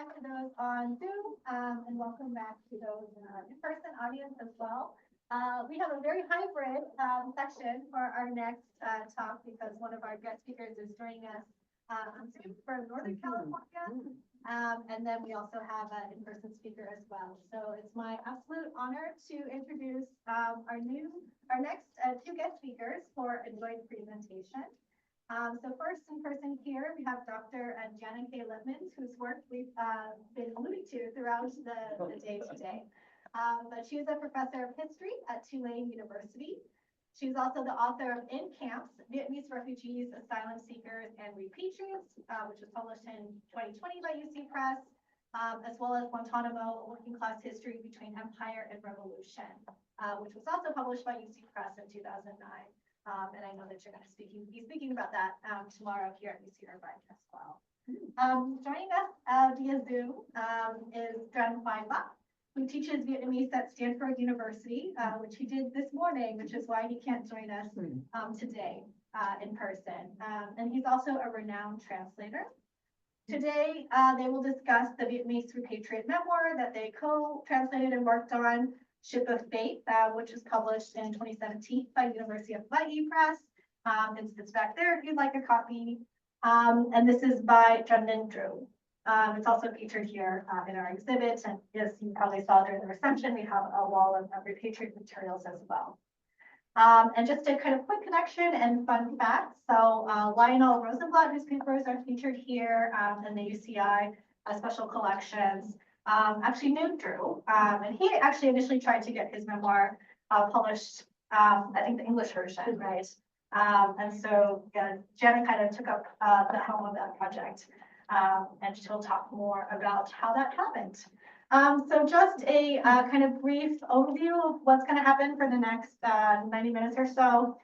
back to those on Zoom, and welcome back to those in our in-person audience as well. We have a very hybrid section for our next talk because one of our guest speakers is joining us on Zoom from Northern California. And then we also have an in-person speaker as well. So it's my absolute honor to introduce our next two guest speakers for a joint presentation. So first in person here, we have Dr. Jana Lipman, whose work we've been alluding to throughout the day today. But she is a professor of history at Tulane University. She's also the author of In Camps, Vietnamese Refugees, Asylum Seekers, and Repatriates, which was published in 2020 by UC Press, as well as Guantanamo, Working Class History Between Empire and Revolution, which was also published by UC Press in 2009. And I know that you're going to be speaking about that tomorrow here at UC Irvine as well. Joining us via Zoom is Trần, who teaches Vietnamese at Stanford University, which he did this morning, which is why he can't join us today in person. And he's also a renowned translator. Today, they will discuss the Vietnamese Repatriate memoir that they co-translated and worked on, Ship of Fate, which was published in 2017 by University of Guam Press. It's back there if you'd like a copy. And this is by Trần. It's also featured here in our exhibit. And as you probably saw during the reception, we have a wall of repatriate materials as well. And just a kind of quick connection and fun fact. So Lionel Rosenblatt, whose papers are featured here in the UCI special collections, actually knew Drew, and he actually initially tried to get his memoir published, I think the English version, right? And so Jana kind of took up the helm of that project, and she'll talk more about how that happened. So just a kind of brief overview of what's going to happen for the next 90 minutes or so.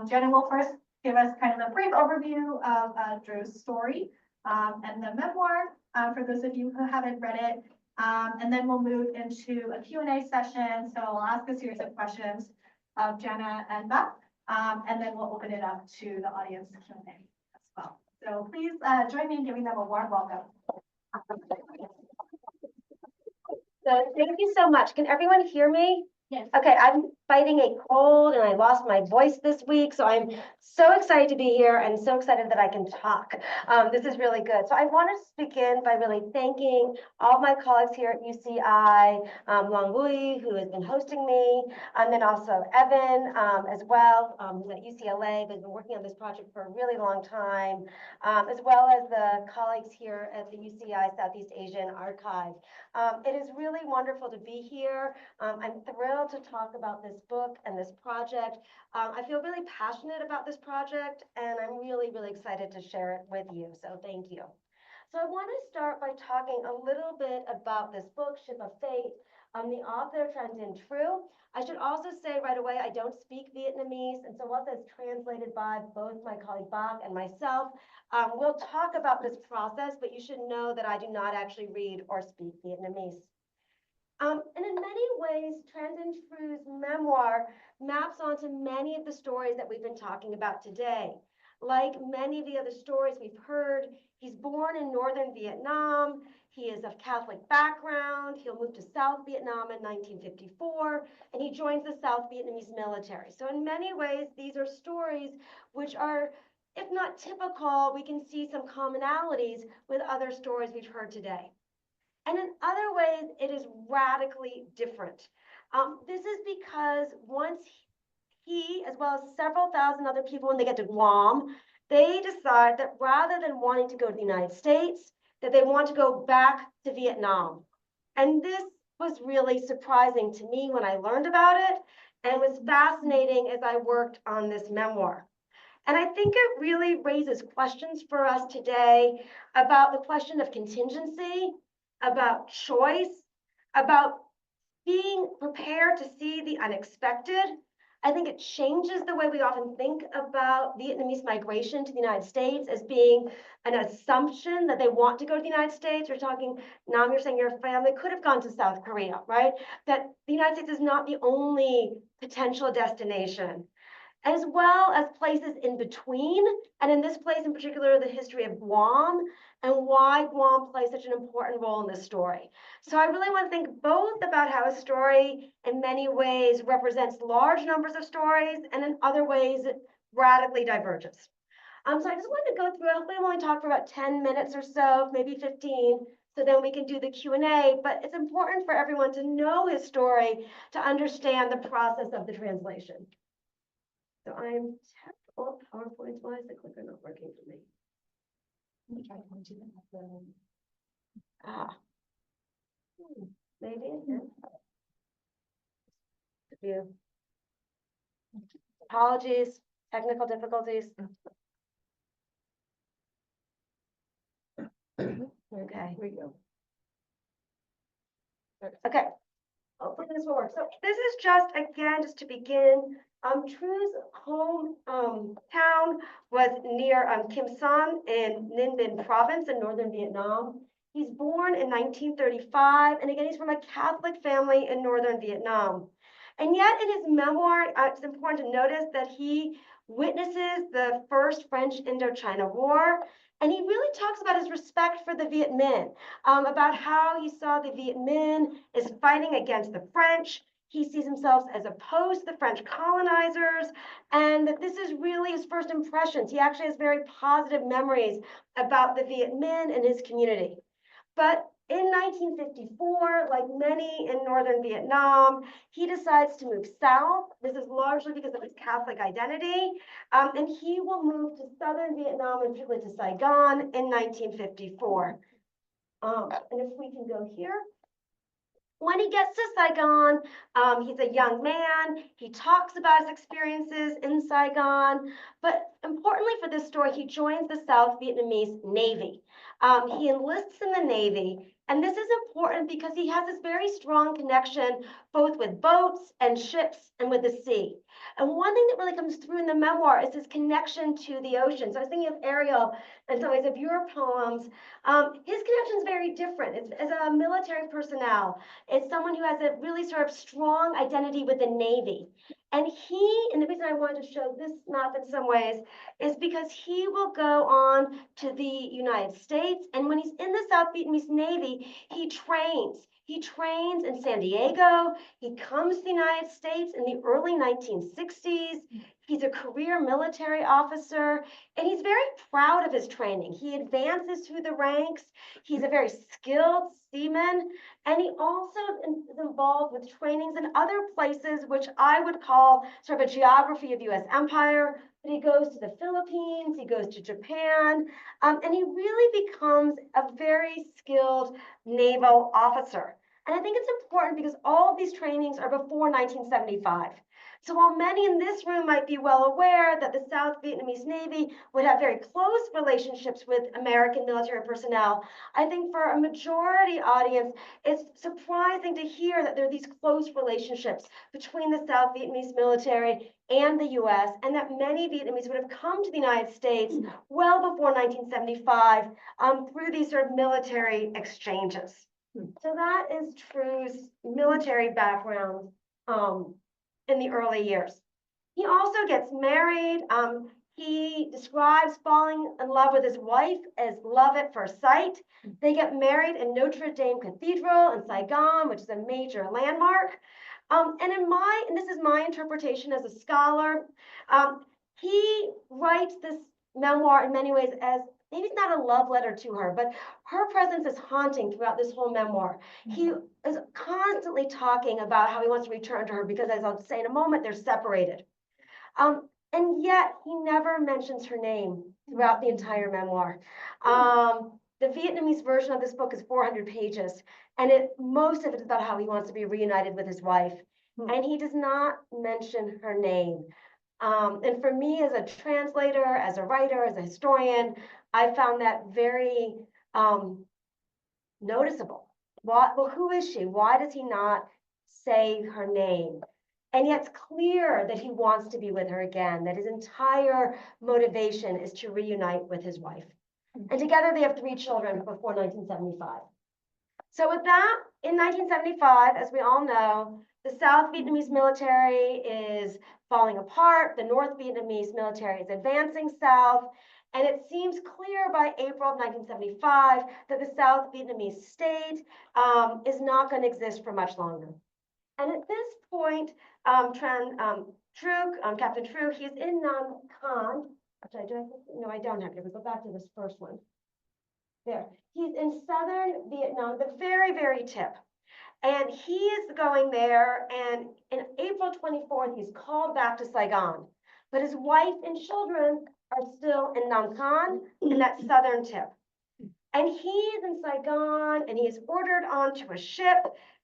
Jana will first give us kind of a brief overview of Drew's story and the memoir for those of you who haven't read it. And then we'll move into a Q&A session. So I'll ask a series of questions of Jana and Beth, and then we'll open it up to the audience Q&A as well. So please join me in giving them a warm welcome. So thank you so much. Can everyone hear me? Yes. Okay, I'm fighting a cold and I lost my voice this week, so I'm so excited to be here and so excited that I can talk. This is really good. So I want to begin by really thanking all of my colleagues here at UCI, Long Bui, who has been hosting me, and then also Evan as well, who's at UCLA, but has been working on this project for a really long time, as well as the colleagues here at the UCI Southeast Asian Archive. It is really wonderful to be here. I'm thrilled to talk about this book and this project. I feel really passionate about this project, and I'm really, really excited to share it with you. So thank you. So I want to start by talking a little bit about this book, Ship of Fate. The author, Trần. I should also say right away, I don't speak Vietnamese, and so while it's translated by both my colleague Bach and myself, we'll talk about this process, but you should know that I do not actually read or speak Vietnamese. And in many ways, Tru's memoir maps onto many of the stories that we've been talking about today. Like many of the other stories we've heard, he's born in northern Vietnam. He is of Catholic background. He'll move to South Vietnam in 1954, and he joins the South Vietnamese military. So in many ways, these are stories which are, if not typical, we can see some commonalities with other stories we've heard today. And in other ways, it is radically different. This is because once he, as well as several thousand other people, when they get to Guam, they decide that rather than wanting to go to the United States, that they want to go back to Vietnam. And this was really surprising to me when I learned about it, and was fascinating as I worked on this memoir. And I think it really raises questions for us today about the question of contingency, about choice, about being prepared to see the unexpected. I think it changes the way we often think about Vietnamese migration to the United States as being an assumption that they want to go to the United States. You're talking, Nam, you're saying your family could have gone to South Korea, right? That the United States is not the only potential destination, as well as places in between. And in this place in particular, the history of Guam, and why Guam plays such an important role in this story. So I really want to think both about how a story in many ways represents large numbers of stories and in other ways it radically diverges. So I just wanted to go through, hopefully I'll only talk for about 10 minutes or so, maybe 15, so then we can do the Q&A, but it's important for everyone to know his story to understand the process of the translation. So I'm terrible at PowerPoints. Why is the clicker not working for me? Let me try to point to them. Maybe it can. View. Apologies, technical difficulties. Okay. Here we go. Okay. Hopefully this will work. So this is just to begin. Tru's home town was near Kim Son in Ninh Bình province in northern Vietnam. He's born in 1935, and again, he's from a Catholic family in northern Vietnam. And yet in his memoir, it's important to notice that he witnesses the first French Indochina War, and he really talks about his respect for the Viet Minh, about how he saw the Viet Minh as fighting against the French. He sees himself as opposed to the French colonizers, and that this is really his first impressions. He actually has very positive memories about the Viet Minh and his community. But in 1954, like many in northern Vietnam, he decides to move south. This is largely because of his Catholic identity, and he will move to southern Vietnam, and particularly to Saigon in 1954. And if we can go here. When he gets to Saigon, he's a young man. He talks about his experiences in Saigon, but importantly for this story, he joins the South Vietnamese Navy. He enlists in the Navy, and this is important because he has this very strong connection both with boats and ships and with the sea. And one thing that really comes through in the memoir is his connection to the ocean. So I was thinking of Ariel and some ways of your poems. His connection is very different. It's as a military personnel. It's someone who has a really sort of strong identity with the Navy. And the reason I wanted to show this map in some ways is because he will go on to the United States. And when he's in the South Vietnamese Navy, he trains. He trains in San Diego. He comes to the United States in the early 1960s. He's a career military officer, and he's very proud of his training. He advances through the ranks. He's a very skilled seaman, and he also is involved with trainings in other places, which I would call sort of a geography of U.S. empire. But he goes to the Philippines, he goes to Japan, and he really becomes a very skilled naval officer. And I think it's important because all of these trainings are before 1975. So while many in this room might be well aware that the South Vietnamese Navy would have very close relationships with American military personnel, I think for a majority audience, it's surprising to hear that there are these close relationships between the South Vietnamese military and the US, and that many Vietnamese would have come to the United States well before 1975 through these sort of military exchanges. So that is Tru's military background in the early years. He also gets married. He describes falling in love with his wife as love at first sight. They get married in Notre Dame Cathedral in Saigon, which is a major landmark. And this is my interpretation as a scholar, he writes this memoir in many ways as maybe it's not a love letter to her, but her presence is haunting throughout this whole memoir. He is constantly talking about how he wants to return to her because, as I'll say in a moment, they're separated. And yet he never mentions her name throughout the entire memoir. The Vietnamese version of this book is 400 pages, and most of it is about how he wants to be reunited with his wife. And he does not mention her name. And for me as a translator, as a writer, as a historian, I found that very noticeable. Well, who is she? Why does he not say her name? And yet it's clear that he wants to be with her again, that his entire motivation is to reunite with his wife. And together they have 3 children before 1975. So with that, in 1975, as we all know, the South Vietnamese military is falling apart. The North Vietnamese military is advancing south. And it seems clear by April of 1975 that the South Vietnamese state is not going to exist for much longer. And at this point, Trần, Captain True, he's in Nam Can. No, I don't have it. We'll go back to this first one. There. He's in southern Vietnam, the very, very tip. And he is going there, and in April 24th, he's called back to Saigon. But his wife and children are still in Nam Can, in that southern tip. And he's in Saigon, and he is ordered onto a ship,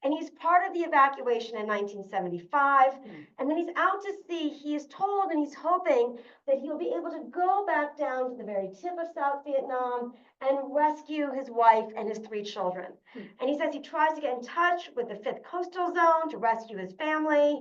and he's part of the evacuation in 1975. And when he's out to sea, he is told and he's hoping that he'll be able to go back down to the very tip of South Vietnam and rescue his wife and his 3 children. And he says he tries to get in touch with the 5th Coastal Zone to rescue his family,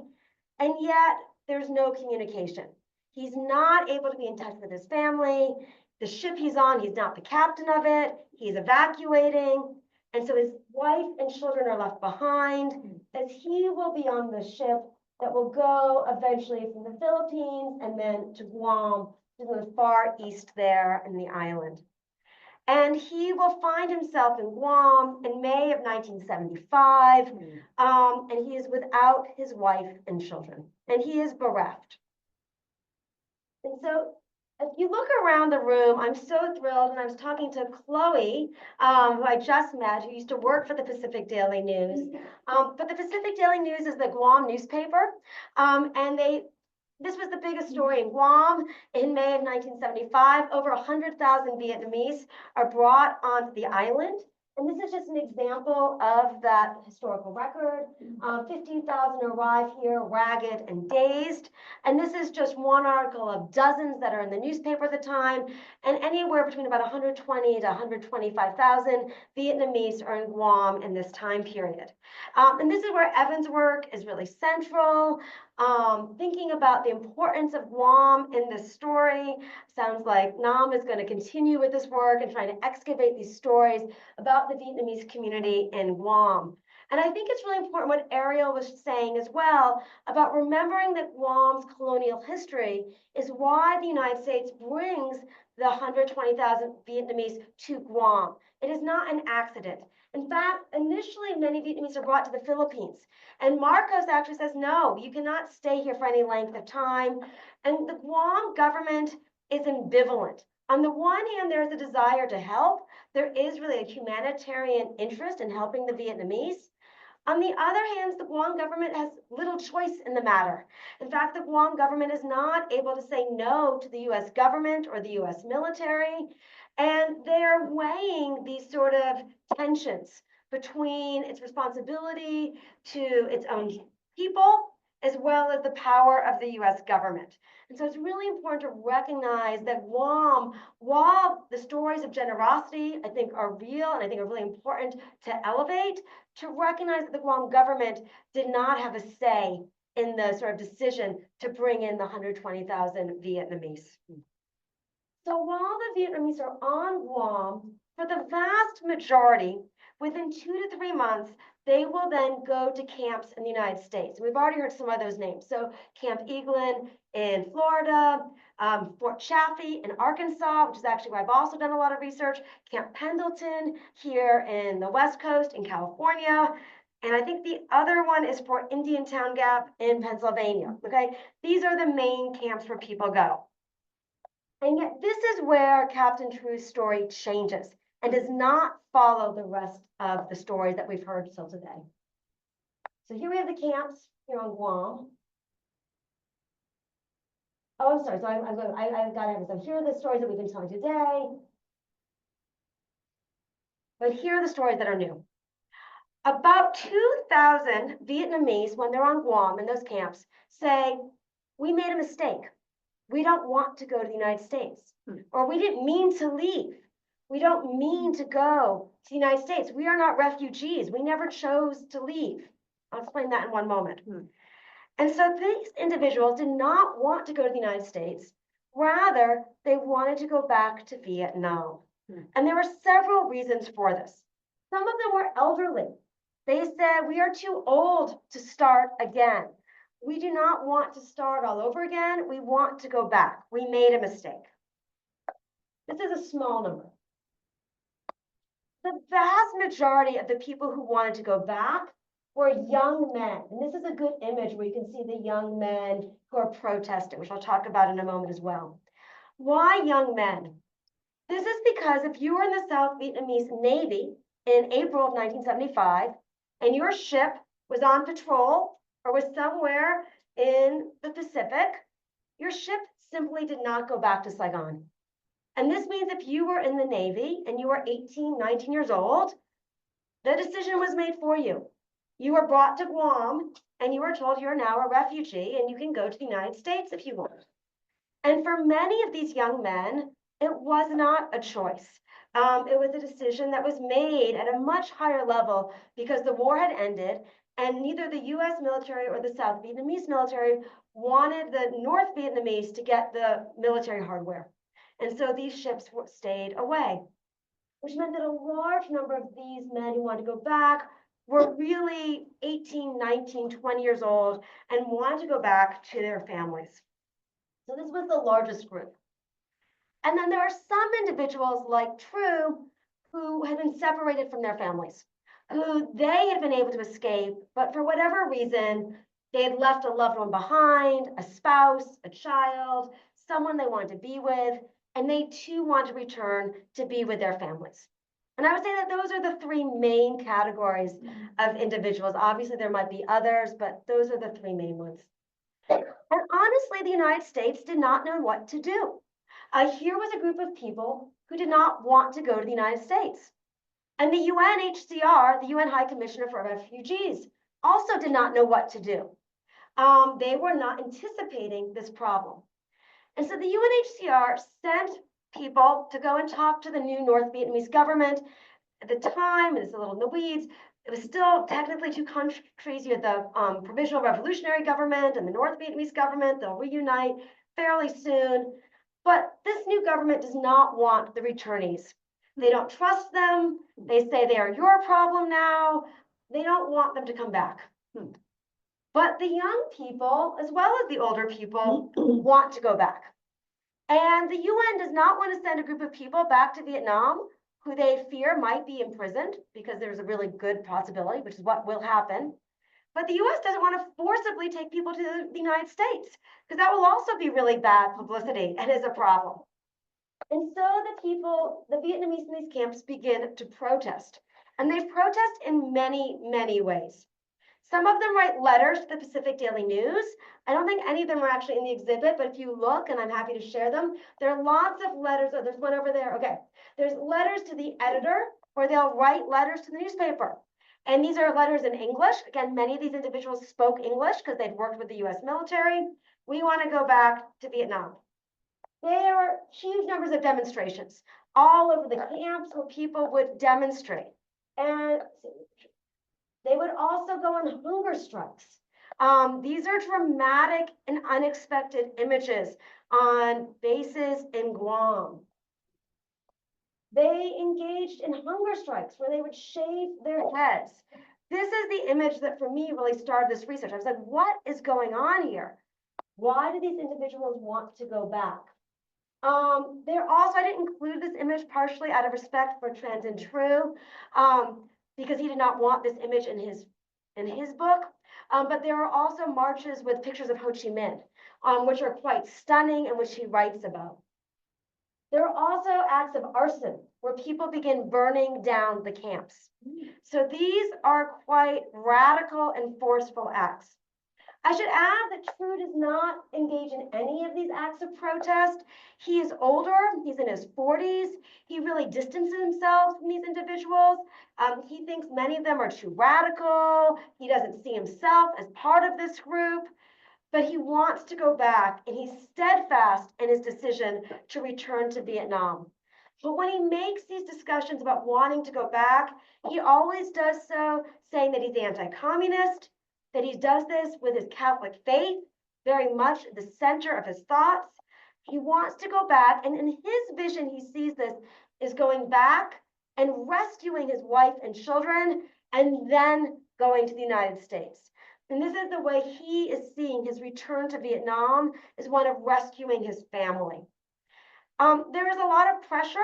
and yet there's no communication. He's not able to be in touch with his family. The ship he's on, he's not the captain of it. He's evacuating. And so his wife and children are left behind as he will be on the ship that will go eventually from the Philippines and then to Guam, to the far east there in the island. And he will find himself in Guam in May of 1975, and he is without his wife and children, and he is bereft. And so if you look around the room, I'm so thrilled, and I was talking to Chloe, who I just met, who used to work for the Pacific Daily News. But the Pacific Daily News is the Guam newspaper, and this was the biggest story in Guam in May of 1975. Over 100,000 Vietnamese are brought onto the island. And this is just an example of that historical record. 15,000 arrive here ragged and dazed. And this is just one article of dozens that are in the newspaper at the time. And anywhere between about 120 to 125,000 Vietnamese are in Guam in this time period. And this is where Evan's work is really central. Thinking about the importance of Guam in this story. Sounds like Nam is going to continue with this work and trying to excavate these stories about the Vietnamese community in Guam. And I think it's really important what Ariel was saying as well about remembering that Guam's colonial history is why the United States brings the 120,000 Vietnamese to Guam. It is not an accident. In fact, initially, many Vietnamese are brought to the Philippines. And Marcos actually says, no, you cannot stay here for any length of time. And the Guam government is ambivalent. On the one hand, there's a desire to help. There is really a humanitarian interest in helping the Vietnamese. On the other hand, the Guam government has little choice in the matter. In fact, the Guam government is not able to say no to the US government or the US military. And they're weighing these sort of tensions between its responsibility to its own people, as well as the power of the US government. And so it's really important to recognize that Guam, while the stories of generosity, I think, are real and I think are really important to elevate, to recognize that the Guam government did not have a say in the sort of decision to bring in the 120,000 Vietnamese. So while the Vietnamese are on Guam, for the vast majority, within 2 to 3 months, they will then go to camps in the United States. We've already heard some of those names. So Camp Eglin in Florida, Fort Chaffee in Arkansas, which is actually where I've also done a lot of research, Camp Pendleton here in the West Coast in California. And I think the other one is Fort Indiantown Gap in Pennsylvania, okay? These are the main camps where people go. And yet this is where Captain True's story changes and does not follow the rest of the stories that we've heard till today. So here we have the camps here on Guam. Oh, I'm sorry. So I got it. So here are the stories that we've been telling today. But here are the stories that are new. About 2,000 Vietnamese, when they're on Guam in those camps, say, we made a mistake. We don't want to go to the United States, or we didn't mean to leave. We don't mean to go to the United States. We are not refugees. We never chose to leave. I'll explain that in one moment. And so these individuals did not want to go to the United States. Rather, they wanted to go back to Vietnam. And there were several reasons for this. Some of them were elderly. They said, we are too old to start again. We do not want to start all over again. We want to go back. We made a mistake. This is a small number. The vast majority of the people who wanted to go back were young men. And this is a good image where you can see the young men who are protesting, which I'll talk about in a moment as well. Why young men? This is because if you were in the South Vietnamese Navy in April of 1975, and your ship was on patrol or was somewhere in the Pacific, your ship simply did not go back to Saigon. And this means if you were in the Navy and you were 18, 19 years old, the decision was made for you. You were brought to Guam and you were told you're now a refugee and you can go to the United States if you want. And for many of these young men, it was not a choice. It was a decision that was made at a much higher level because the war had ended and neither the US military or the South Vietnamese military wanted the North Vietnamese to get the military hardware. And so these ships stayed away, which meant that a large number of these men who wanted to go back were really 18, 19, 20 years old and wanted to go back to their families. So this was the largest group. And then there are some individuals like True who had been separated from their families, who they had been able to escape, but for whatever reason, they had left a loved one behind, a spouse, a child, someone they wanted to be with, and they too want to return to be with their families. And I would say that those are the three main categories of individuals. Obviously, there might be others, but those are the three main ones. And honestly, the United States did not know what to do. Here was a group of people who did not want to go to the United States. And the UNHCR, the UN High Commissioner for Refugees, also did not know what to do. They were not anticipating this problem. And so the UNHCR sent people to go and talk to the new North Vietnamese government. At the time, and it's a little in the weeds, it was still technically two countries. You had the Provisional Revolutionary Government and the North Vietnamese government. They'll reunite fairly soon. But this new government does not want the returnees. They don't trust them. They say they are your problem now. They don't want them to come back. But the young people, as well as the older people, want to go back. And the UN does not want to send a group of people back to Vietnam who they fear might be imprisoned, because there's a really good possibility, which is what will happen. But the US doesn't want to forcibly take people to the United States, because that will also be really bad publicity and is a problem. And so the Vietnamese in these camps begin to protest. And they protest in many, many ways. Some of them write letters to the Pacific Daily News. I don't think any of them are actually in the exhibit, but if you look, and I'm happy to share them, there are lots of letters. Oh, there's one over there. Okay. There's letters to the editor, or they'll write letters to the newspaper. And these are letters in English. Again, many of these individuals spoke English because they'd worked with the US military. We want to go back to Vietnam. There are huge numbers of demonstrations all over the camps where people would demonstrate. And they would also go on hunger strikes. These are dramatic and unexpected images on bases in Guam. They engaged in hunger strikes where they would shave their heads. This is the image that for me really started this research. I was like, what is going on here? Why do these individuals want to go back? I didn't include this image partially out of respect for Trần and True, because he did not want this image in his book. But there are also marches with pictures of Ho Chi Minh, which are quite stunning and which he writes about. There are also acts of arson where people begin burning down the camps. So these are quite radical and forceful acts. I should add that True does not engage in any of these acts of protest. He is older, he's in his 40s. He really distances himself from these individuals. He thinks many of them are too radical. He doesn't see himself as part of this group, but he wants to go back, and he's steadfast in his decision to return to Vietnam. But when he makes these discussions about wanting to go back, he always does so saying that he's anti-communist, that he does this with his Catholic faith very much at the center of his thoughts. He wants to go back, and in his vision, he sees this as going back and rescuing his wife and children, and then going to the United States. And this is the way he is seeing his return to Vietnam, as one of rescuing his family. There is a lot of pressure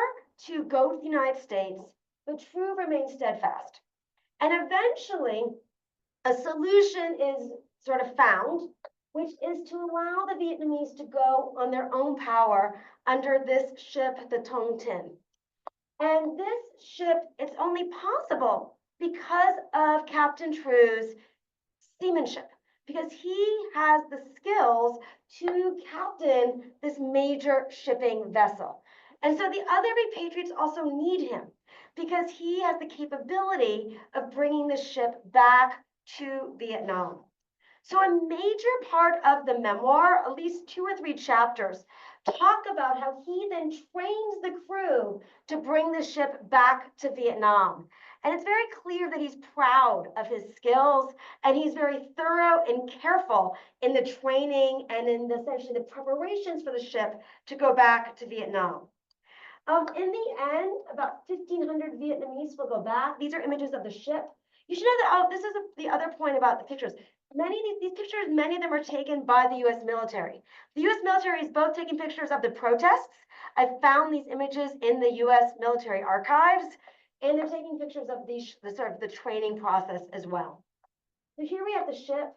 to go to the United States, but True remains steadfast. And eventually, a solution is sort of found, which is to allow the Vietnamese to go on their own power under this ship, the Tông Tin. And this ship, it's only possible because of Captain True's seamanship, because he has the skills to captain this major shipping vessel. And so the other repatriates also need him because he has the capability of bringing the ship back to Vietnam. So a major part of the memoir, at least 2 or 3 chapters, talk about how he then trains the crew to bring the ship back to Vietnam. And it's very clear that he's proud of his skills, and he's very thorough and careful in the training and in essentially the preparations for the ship to go back to Vietnam. In the end, about 1,500 Vietnamese will go back. These are images of the ship. You should know that, this is the other point about the pictures. Many of these pictures, many of them are taken by the US military. The US military is both taking pictures of the protests. I found these images in the US military archives, and they're taking pictures of the sort of the training process as well. So here we have the ship.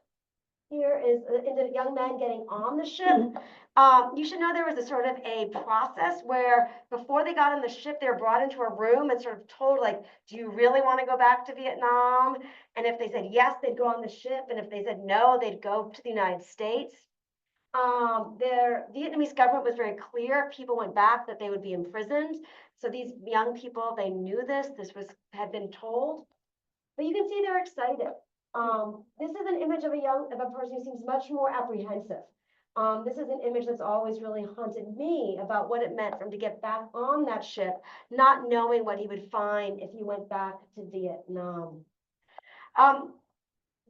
Here is the young men getting on the ship. You should know there was a sort of a process where before they got on the ship, they were brought into a room and sort of told, like, do you really want to go back to Vietnam? And if they said yes, they'd go on the ship. And if they said no, they'd go to the United States. Their Vietnamese government was very clear. People went back that they would be imprisoned. So these young people, they knew this. This had been told. But you can see they're excited. This is an image of a person who seems much more apprehensive. This is an image that's always really haunted me about what it meant for him to get back on that ship, not knowing what he would find if he went back to Vietnam.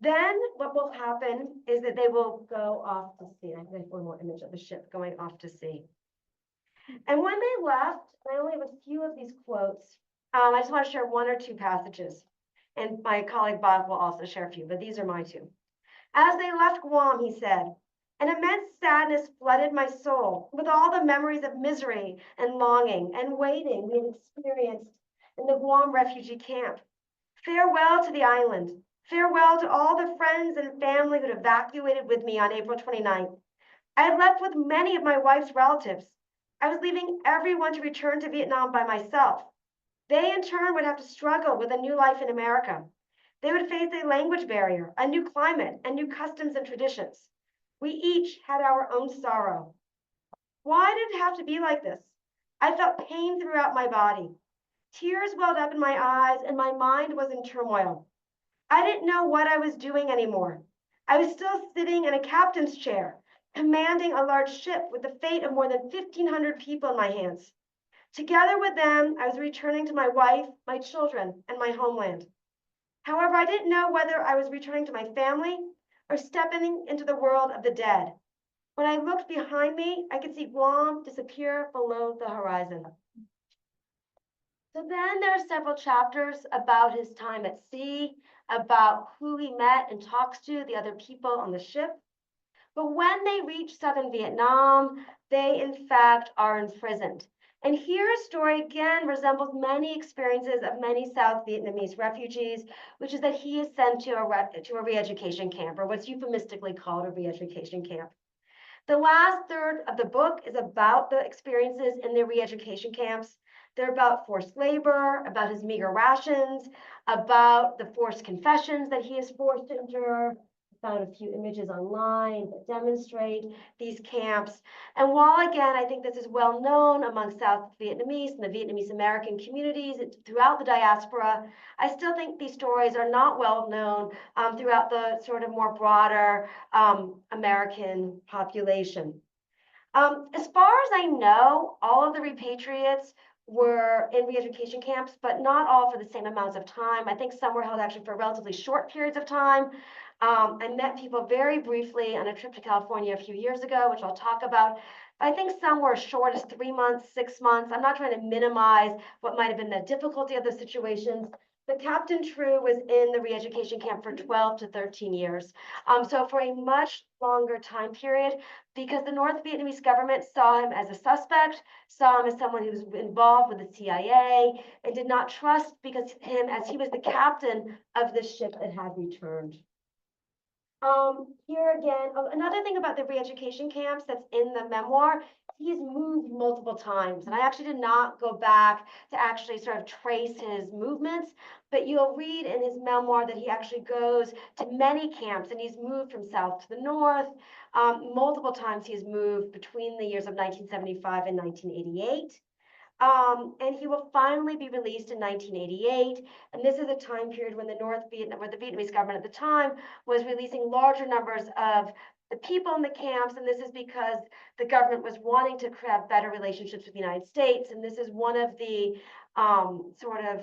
Then what will happen is that they will go off to sea. I have one more image of the ship going off to sea. And when they left, I only have a few of these quotes. I just want to share 1 or 2 passages. And my colleague Bob will also share a few, but these are my 2. As they left Guam, he said, an immense sadness flooded my soul with all the memories of misery and longing and waiting we had experienced in the Guam refugee camp. Farewell to the island. Farewell to all the friends and family who'd evacuated with me on April 29th. I had left with many of my wife's relatives. I was leaving everyone to return to Vietnam by myself. They, in turn, would have to struggle with a new life in America. They would face a language barrier, a new climate, and new customs and traditions. We each had our own sorrow. Why did it have to be like this? I felt pain throughout my body. Tears welled up in my eyes, and my mind was in turmoil. I didn't know what I was doing anymore. I was still sitting in a captain's chair, commanding a large ship with the fate of more than 1,500 people in my hands. Together with them, I was returning to my wife, my children, and my homeland. However, I didn't know whether I was returning to my family or stepping into the world of the dead. When I looked behind me, I could see Guam disappear below the horizon. So then there are several chapters about his time at sea, about who he met and talks to, the other people on the ship. But when they reach southern Vietnam, they in fact are imprisoned. And here his story again resembles many experiences of many South Vietnamese refugees, which is that he is sent to a re-education camp, or what's euphemistically called a re-education camp. The last third of the book is about the experiences in the re-education camps. They're about forced labor, about his meager rations, about the forced confessions that he is forced to endure. I found a few images online that demonstrate these camps. And while again, I think this is well known among South Vietnamese and the Vietnamese American communities throughout the diaspora, I still think these stories are not well known throughout the sort of more broader American population. As far as I know, all of the repatriates were in re-education camps, but not all for the same amounts of time. I think some were held actually for relatively short periods of time. I met people very briefly on a trip to California a few years ago, which I'll talk about. I think some were as short as 3 months, 6 months. I'm not trying to minimize what might have been the difficulty of the situations, But Captain True was in the re-education camp for 12 to 13 years. So for a much longer time period, because the North Vietnamese government saw him as a suspect, saw him as someone who was involved with the CIA, and did not trust as he was the captain of the ship that had returned. Here again, another thing about the re-education camps that's in the memoir, he's moved multiple times. And I actually did not go back to actually sort of trace his movements, but you'll read in his memoir that he actually goes to many camps and he's moved from south to the north. Multiple times he's moved between the years of 1975 and 1988. And he will finally be released in 1988. And this is a time period when the Vietnamese government at the time was releasing larger numbers of the people in the camps. And this is because the government was wanting to have better relationships with the United States. And this is one of the sort of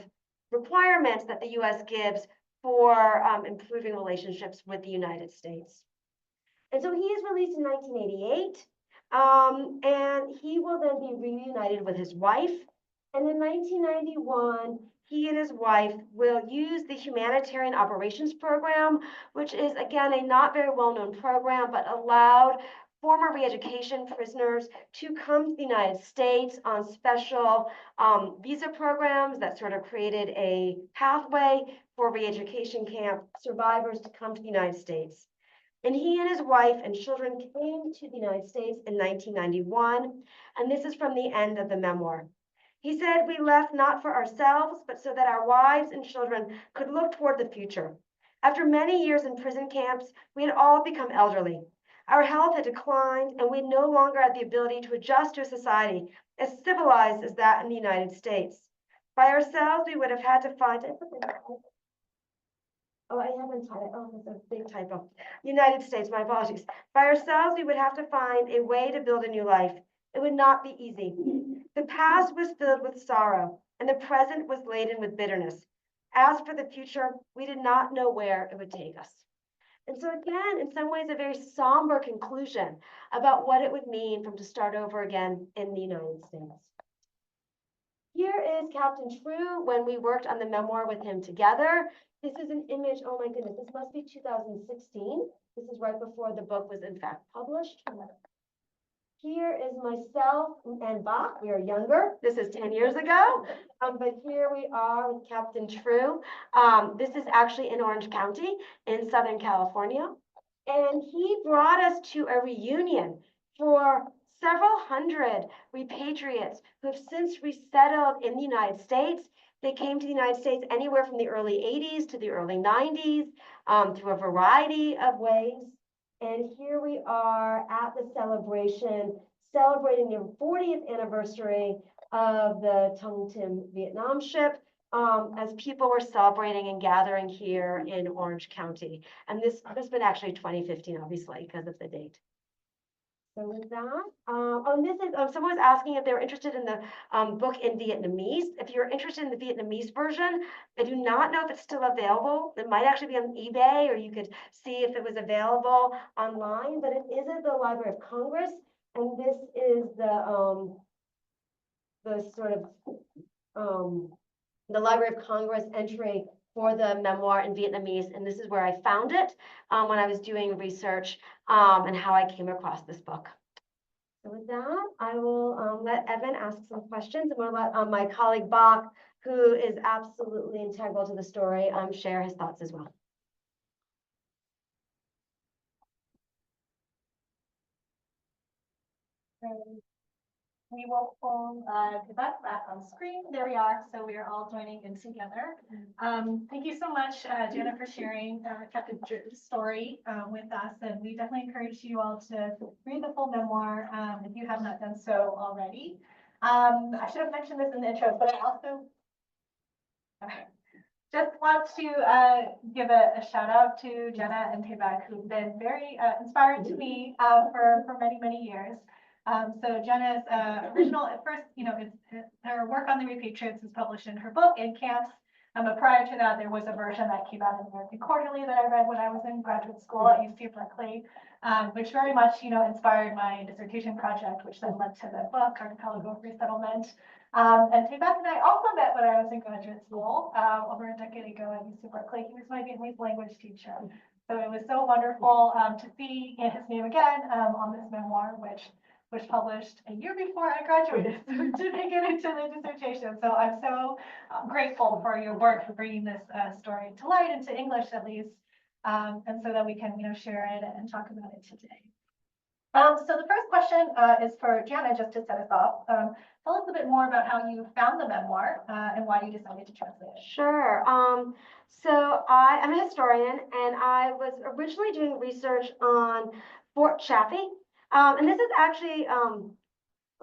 requirements that the US gives for improving relationships with the United States. And so he is released in 1988. And he will then be reunited with his wife. And in 1991, he and his wife will use the Humanitarian Operations Program, which is, again, a not very well-known program, but allowed former re-education prisoners to come to the United States on special visa programs that sort of created a pathway for re-education camp survivors to come to the United States. And he and his wife and children came to the United States in 1991, and this is from the end of the memoir. He said, "We left not for ourselves, but so that our wives and children could look toward the future. After many years in prison camps, we had all become elderly. Our health had declined, and we no longer had the ability to adjust to a society as civilized as that in the United States. By ourselves, we would have had to find..." Oh, I haven't typed it. Oh, that's a big typo. United States, my apologies. "By ourselves, we would have to find a way to build a new life. It would not be easy. The past was filled with sorrow, and the present was laden with bitterness. As for the future, we did not know where it would take us." And so again, in some ways, a very somber conclusion about what it would mean to start over again in the United States. Here is Captain True when we worked on the memoir with him together. This is an image, oh my goodness, this must be 2016. This is right before the book was in fact published. Here is myself and Bach. We are younger. This is 10 years ago. But here we are with Captain True. This is actually in Orange County in Southern California. And he brought us to a reunion for several hundred repatriates who have since resettled in the United States. They came to the United States anywhere from the early 80s to the early 90s through a variety of ways. And here we are at the celebration, celebrating the 40th anniversary of the Tung Tim Vietnam ship, as people were celebrating and gathering here in Orange County. And this has been actually 2015, obviously, because of the date. So with that, this is, someone was asking if they were interested in the book in Vietnamese. If you're interested in the Vietnamese version, I do not know if it's still available. It might actually be on eBay, or you could see if it was available online, but it is at the Library of Congress. And this is the sort of, the Library of Congress entry for the memoir in Vietnamese, and this is where I found it when I was doing research and how I came across this book. So with that, I will let Evan ask some questions, and we'll let my colleague Bach, who is absolutely integral to the story, share his thoughts as well. We will pull Quebec back on screen. There we are. So we are all joining in together. Thank you so much, Jana, for sharing Captain Drew's story with us. And we definitely encourage you all to read the full memoir if you have not done so already. I should have mentioned this in the intro, but I also just want to give a shout out to Jana and Quebec, who've been very inspiring to me for many, many years. So Jana's original, at first, her work on the repatriates is published in her book, In Camps. But prior to that, there was a version that came out in the American Quarterly that I read when I was in graduate school at UC Berkeley, which very much, inspired my dissertation project, which then led to the book, Archipelago of Resettlement. And Tay-Beth and I also met when I was in graduate school over a decade ago at UC Berkeley. He was my Vietnamese language teacher. So it was so wonderful to see his name again on this memoir, which was published a year before I graduated, so didn't get into the dissertation. So I'm so grateful for your work for bringing this story to light, into English at least, and so that we can, share it and talk about it today. So the first question is for Jana, just to set us off. Tell us a bit more about how you found the memoir and why you decided to translate it. Sure. So I'm a historian, and I was originally doing research on Fort Chaffee. And this is actually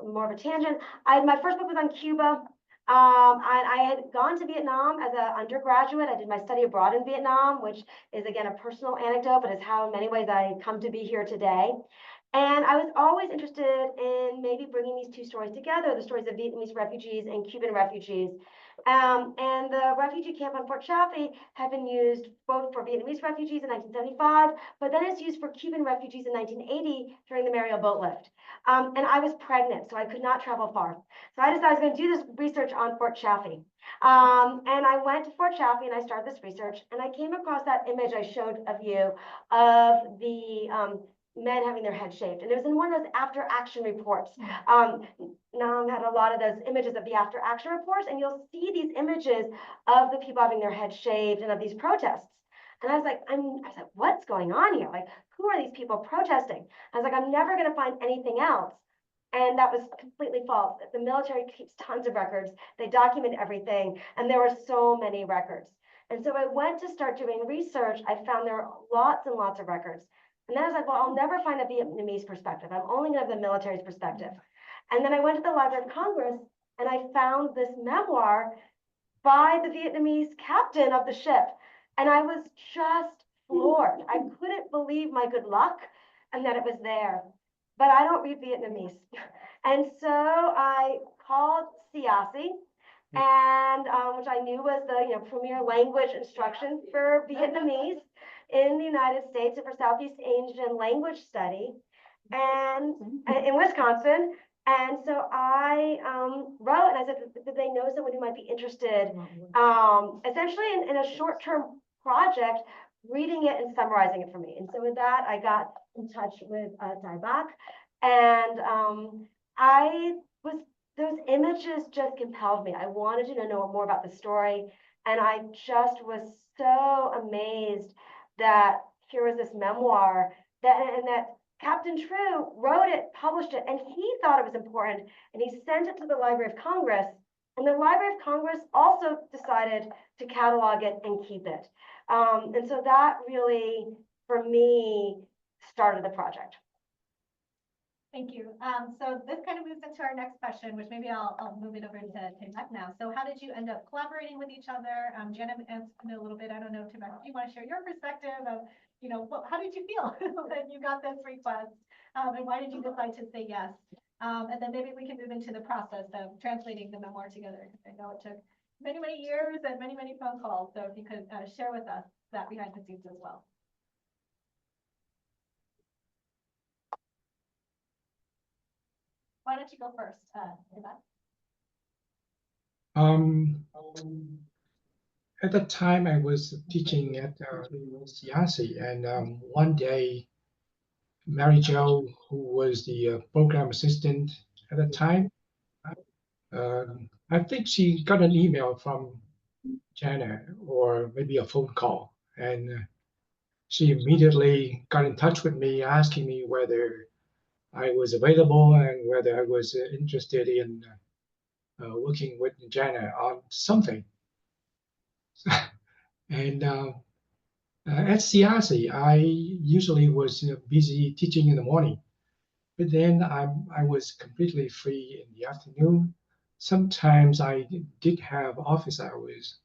more of a tangent. My first book was on Cuba. I had gone to Vietnam as an undergraduate. I did my study abroad in Vietnam, which is, again, a personal anecdote, but is how in many ways I come to be here today. And I was always interested in maybe bringing these two stories together, the stories of Vietnamese refugees and Cuban refugees. And the refugee camp on Fort Chaffee had been used both for Vietnamese refugees in 1975, but then it's used for Cuban refugees in 1980 during the Mariel boat lift. And I was pregnant, so I could not travel far. So I decided I was going to do this research on Fort Chaffee. And I went to Fort Chaffee and I started this research, and I came across that image I showed of you of the men having their head shaved. And it was in one of those after action reports. Nam had a lot of those images of the after action reports, and you'll see these images of the people having their head shaved and of these protests. And I was like, what's going on here? Like, who are these people protesting? I was like, I'm never going to find anything else. And that was completely false. The military keeps tons of records. They document everything. And there were so many records. And so I went to start doing research. I found there are lots and lots of records. And then I was like, well, I'll never find a Vietnamese perspective. I'm only going to have the military's perspective. And then I went to the Library of Congress, and I found this memoir by the Vietnamese captain of the ship. And I was just floored. I couldn't believe my good luck and that it was there. But I don't read Vietnamese. And so I called CHamoru, and which I knew was the premier language instruction for Vietnamese in the United States and for Southeast Asian language study, and in Wisconsin. And so I wrote, and I said, did they know someone who might be interested, essentially in a short-term project, reading it and summarizing it for me. And so with that, I got in touch with Tay-Beth, and those images just compelled me. I wanted to know more about the story, and I just was so amazed that here was this memoir that Captain True wrote it, published it, and he thought it was important, and he sent it to the Library of Congress, and the Library of Congress also decided to catalog it and keep it. And so that really, for me, started the project. Thank you. So this kind of moves into our next question, which maybe I'll move it over to Tay-Beth now. So how did you end up collaborating with each other? Jana answered a little bit. I don't know, Tay-Beth, do you want to share your perspective of, how did you feel when you got this request? And why did you decide to say yes? And then maybe we can move into the process of translating the memoir together. I know it took many, many years and many, many phone calls. So if you could share with us that behind the scenes as well. Why don't you go first, Tay-Beth? At the time, I was teaching at CHamoru, and one day, Mary Jo, who was the program assistant at the time, I think she got an email from Jana or maybe a phone call, and she immediately got in touch with me, asking me whether I was available and whether I was interested in working with Jana on something. And at CHamoru, I usually was busy teaching in the morning, but then I was completely free in the afternoon. Sometimes I did have office hours,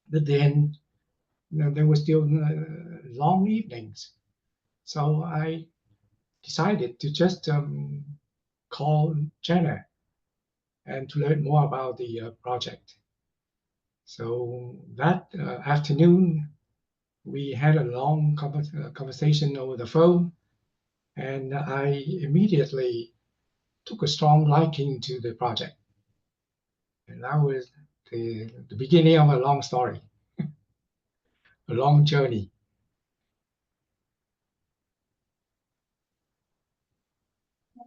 but then there were still long evenings. So I decided to just call Jana and to learn more about the project. So that afternoon, we had a long conversation over the phone, and I immediately took a strong liking to the project. And that was the beginning of a long story, a long journey.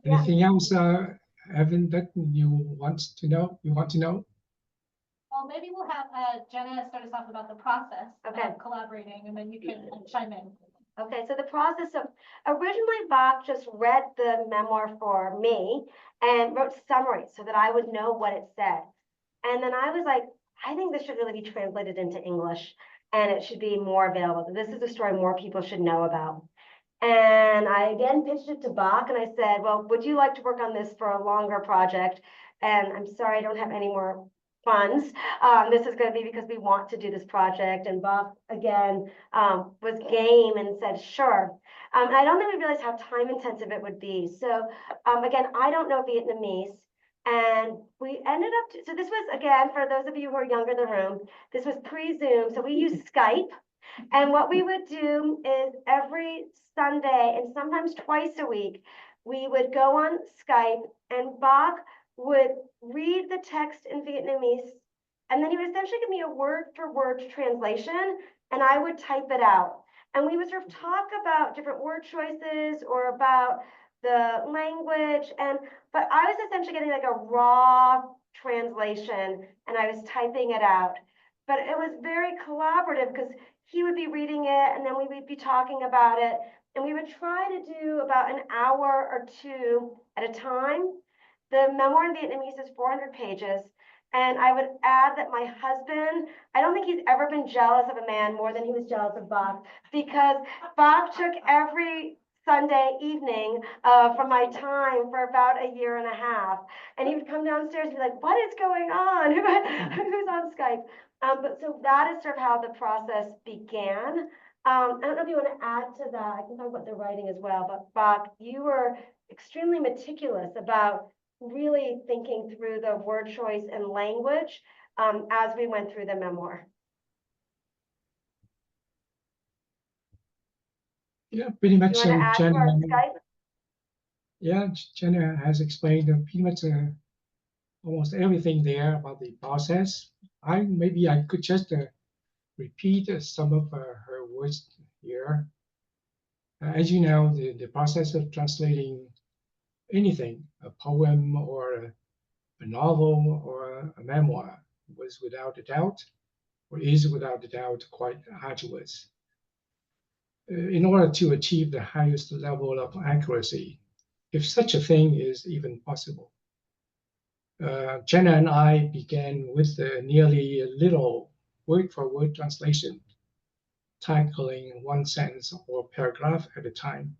Anything else, Evan, that you want to know? Well, maybe we'll have Jana start us off about the process Okay. of collaborating, and then you can chime in. Okay, so the process of, originally Bach just read the memoir for me and wrote summaries so that I would know what it said. And then I was like, I think this should really be translated into English and it should be more available. This is a story more people should know about. And I again pitched it to Bach and I said, well, would you like to work on this for a longer project? And I'm sorry, I don't have any more funds. This is going to be because we want to do this project. And Bach again was game and said, sure. And I don't think we realized how time intensive it would be. So again, I don't know Vietnamese. And we ended up, so this was, again, for those of you who are younger in the room, this was pre-Zoom. So we used Skype. And what we would do is every Sunday and sometimes twice a week, we would go on Skype and Bach would read the text in Vietnamese. And then he would essentially give me a word for word translation and I would type it out. And we would sort of talk about different word choices or about the language. But I was essentially getting like a raw translation and I was typing it out. But it was very collaborative because he would be reading it and then we would be talking about it. And we would try to do about an hour or two at a time. The memoir in Vietnamese is 400 pages. And I would add that my husband, I don't think he's ever been jealous of a man more than he was jealous of Bach, because Bach took every Sunday evening from my time for about a year and a half. And he would come downstairs and be like, what is going on? Who's on Skype? But so that is sort of how the process began. I don't know if you want to add to that. I can talk about the writing as well, but Bach, you were extremely meticulous about really thinking through the word choice and language as we went through the memoir. Yeah, pretty much. You want to add to our Skype? Yeah, Jana has explained pretty much almost everything there about the process. Maybe I could just repeat some of her words here. As you know, the process of translating anything, a poem or a novel or a memoir, was without a doubt, or is without a doubt, quite arduous. In order to achieve the highest level of accuracy, if such a thing is even possible. Jana and I began with nearly a little word-for-word translation, tackling one sentence or paragraph at a time.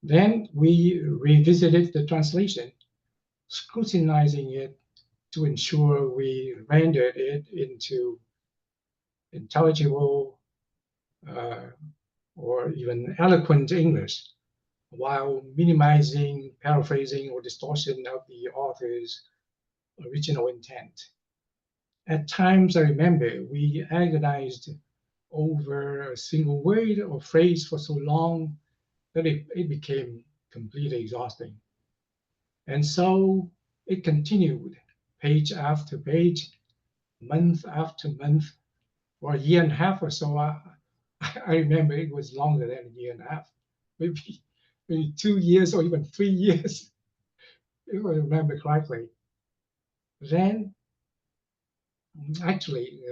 Then we revisited the translation, scrutinizing it to ensure we rendered it into intelligible or even eloquent English, while minimizing paraphrasing or distortion of the author's original intent. At times, I remember we agonized over a single word or phrase for so long that it became completely exhausting. And so it continued, page after page, month after month, for a year and a half or so. I remember it was longer than a year and a half, maybe 2 years or even 3 years, if I remember correctly. Then, actually,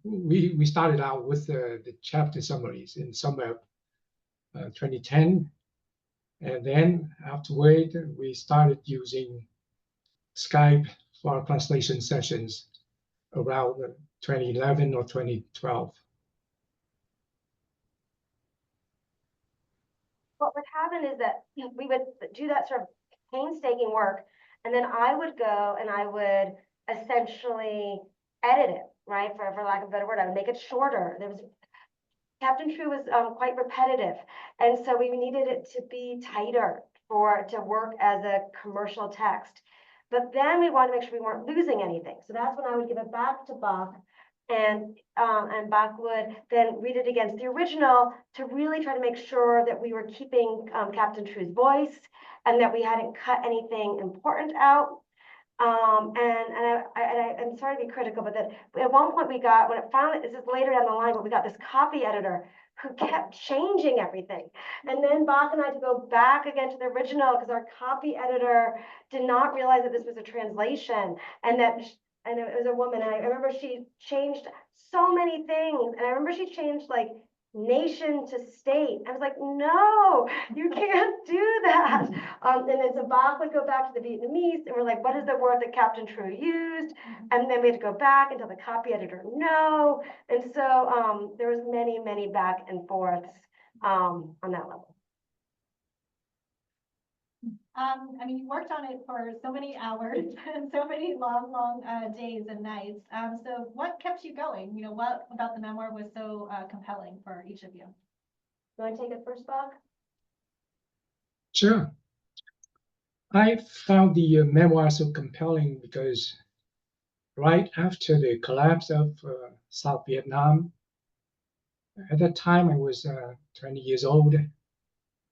we started out with the chapter summaries in summer 2010. And then afterward, we started using Skype for our translation sessions around 2011 or 2012. What would happen is that we would do that sort of painstaking work, and then I would go and I would essentially edit it, right? For lack of a better word, I would make it shorter. Captain True was quite repetitive, and so we needed it to be tighter to work as a commercial text. But then we wanted to make sure we weren't losing anything. So that's when I would give it back to Bach, and Bach would then read it against the original to really try to make sure that we were keeping Captain True's voice and that we hadn't cut anything important out. I'm sorry to be critical, but that at one point we got, when it finally, this is later down the line, but we got this copy editor who kept changing everything. And then Bach and I had to go back again to the original because our copy editor did not realize that this was a translation and and it was a woman. And I remember she changed so many things. And I remember she changed like nation to state. I was like, no, you can't do that. And then so Bach would go back to the Vietnamese and we're like, what is the word that Captain True used? And then we had to go back and tell the copy editor no. And so there was many back and forths on that level. I mean, you worked on it for so many hours and so many long days and nights. So what kept you going? You know, what about the memoir was so compelling for each of you? You want to take it first, Bach? Sure. I found the memoir so compelling because right after the collapse of South Vietnam, at that time I was 20 years old,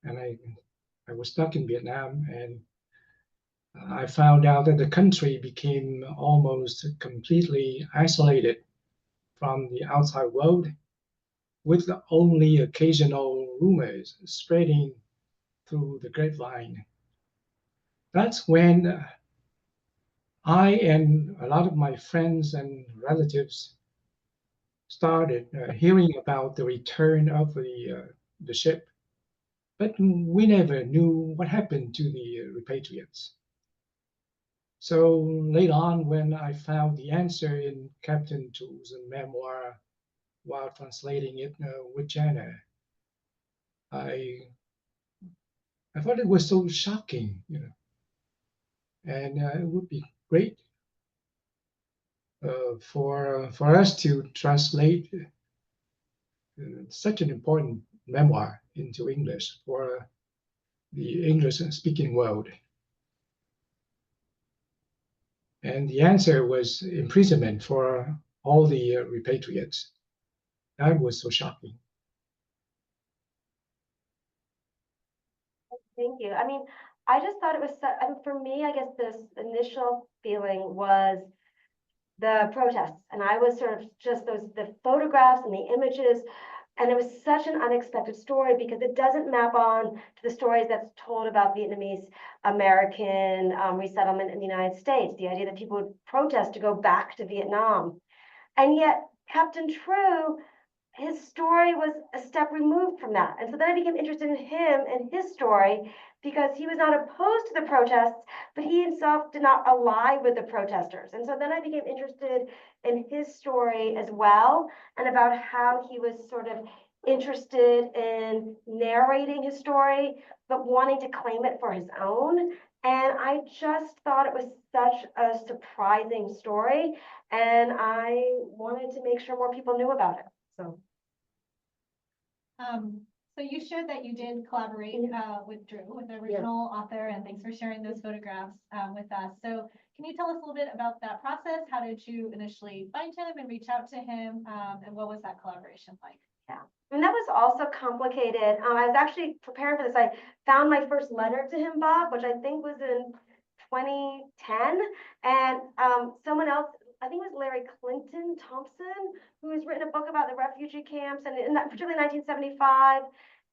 and I was stuck in Vietnam, and I found out that the country became almost completely isolated from the outside world, with only occasional rumors spreading through the grapevine. That's when I and a lot of my friends and relatives started hearing about the return of the ship, but we never knew what happened to the repatriates. So later on, when I found the answer in Captain Tru's memoir while translating it with Jana, I thought it was so shocking, you know, and it would be great for us to translate such an important memoir into English for the English-speaking world. And the answer was imprisonment for all the repatriates. That was so shocking. Thank you. I mean, I just thought it was, I mean, for me, I guess this initial feeling was the protests. And I was sort of just the photographs and the images. And it was such an unexpected story because it doesn't map on to the stories that's told about Vietnamese American resettlement in the United States. The idea that people would protest to go back to Vietnam. And yet Captain True, his story was a step removed from that. And so then I became interested in him and his story because he was not opposed to the protests, but he himself did not ally with the protesters. And so then I became interested in his story as well, and about how he was sort of interested in narrating his story, but wanting to claim it for his own. And I just thought it was such a surprising story, and I wanted to make sure more people knew about it. So. So you shared that you did collaborate with Drew, with the original author, and thanks for sharing those photographs with us. So can you tell us a little bit about that process? How did you initially find him and reach out to him? And what was that collaboration like? Yeah, and that was also complicated. I was actually preparing for this. I found my first letter to him, Bob, which I think was in 2010. And someone else, I think it was Larry Clinton Thompson, who has written a book about the refugee camps, and in that, particularly 1975.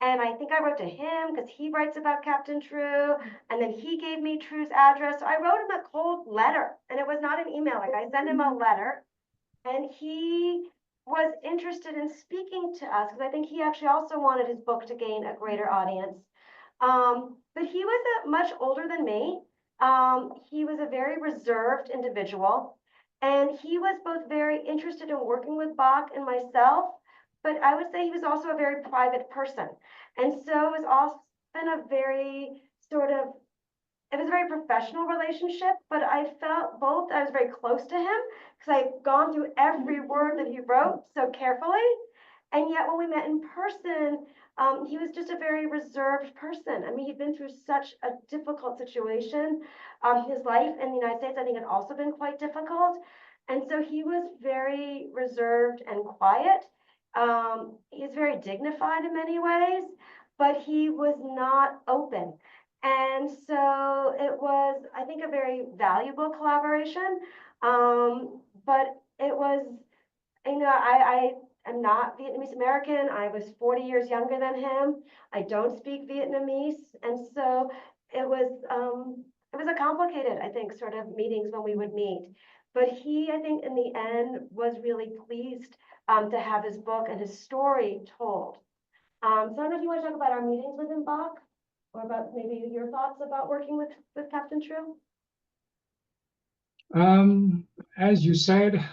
And I think I wrote to him because he writes about Captain True, and then he gave me True's address. So I wrote him a cold letter, and it was not an email. Like, I sent him a letter, and he was interested in speaking to us because I think he actually also wanted his book to gain a greater audience. But he was much older than me. He was a very reserved individual, and he was both very interested in working with Bach and myself, but I would say he was also a very private person. And so it was often a very sort of, it was a very professional relationship, but I felt both I was very close to him because I'd gone through every word that he wrote so carefully. And yet when we met in person, he was just a very reserved person. I mean, he'd been through such a difficult situation. His life in the United States, I think, had also been quite difficult. And so he was very reserved and quiet. He was very dignified in many ways, but he was not open. And so it was, I think, a very valuable collaboration. But it was, I am not Vietnamese American. I was 40 years younger than him. I don't speak Vietnamese. And so it was a complicated, I think, sort of meetings when we would meet. But he, I think, in the end was really pleased to have his book and his story told. So I don't know if you want to talk about our meetings with him, Bach, or about maybe your thoughts about working with Captain True. As you said,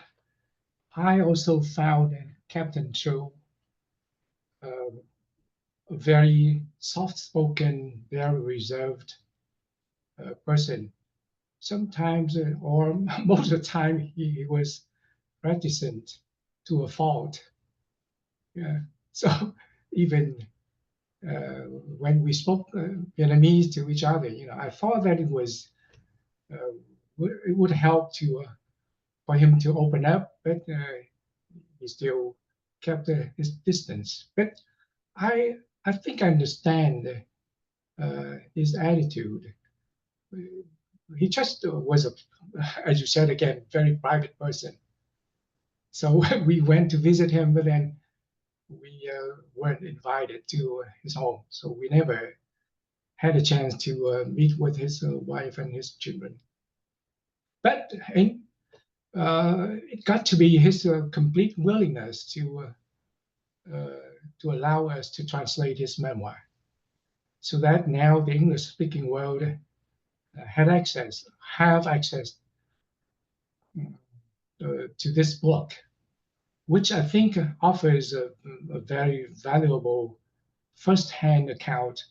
I also found Captain True a very soft-spoken, very reserved person. Sometimes, or most of the time, he was reticent to a fault. Yeah. So even when we spoke Vietnamese to each other, I thought that it would help to for him to open up, but he still kept his distance. But I think I understand his attitude. He just was as you said again, very private person. So we went to visit him, but then we weren't invited to his home. So we never had a chance to meet with his wife and his children. But it got to be his complete willingness to allow us to translate his memoir, so that now the English-speaking world have access to this book, which I think offers a very valuable first-hand account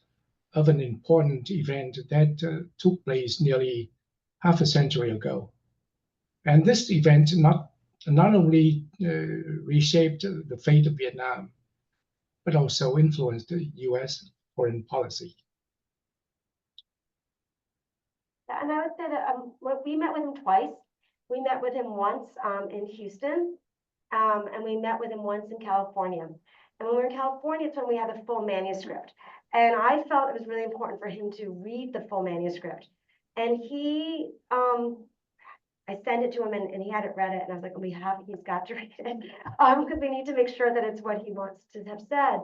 of an important event that took place nearly half a century ago. And this event not only reshaped the fate of Vietnam, but also influenced the U.S. foreign policy. And I would say that we met with him twice. We met with him once in Houston, and we met with him once in California. And when we were in California, it's when we had the full manuscript. And I felt it was really important for him to read the full manuscript. And he, I sent it to him and he hadn't read it. And I was like, he's got to read it because we need to make sure that it's what he wants to have said.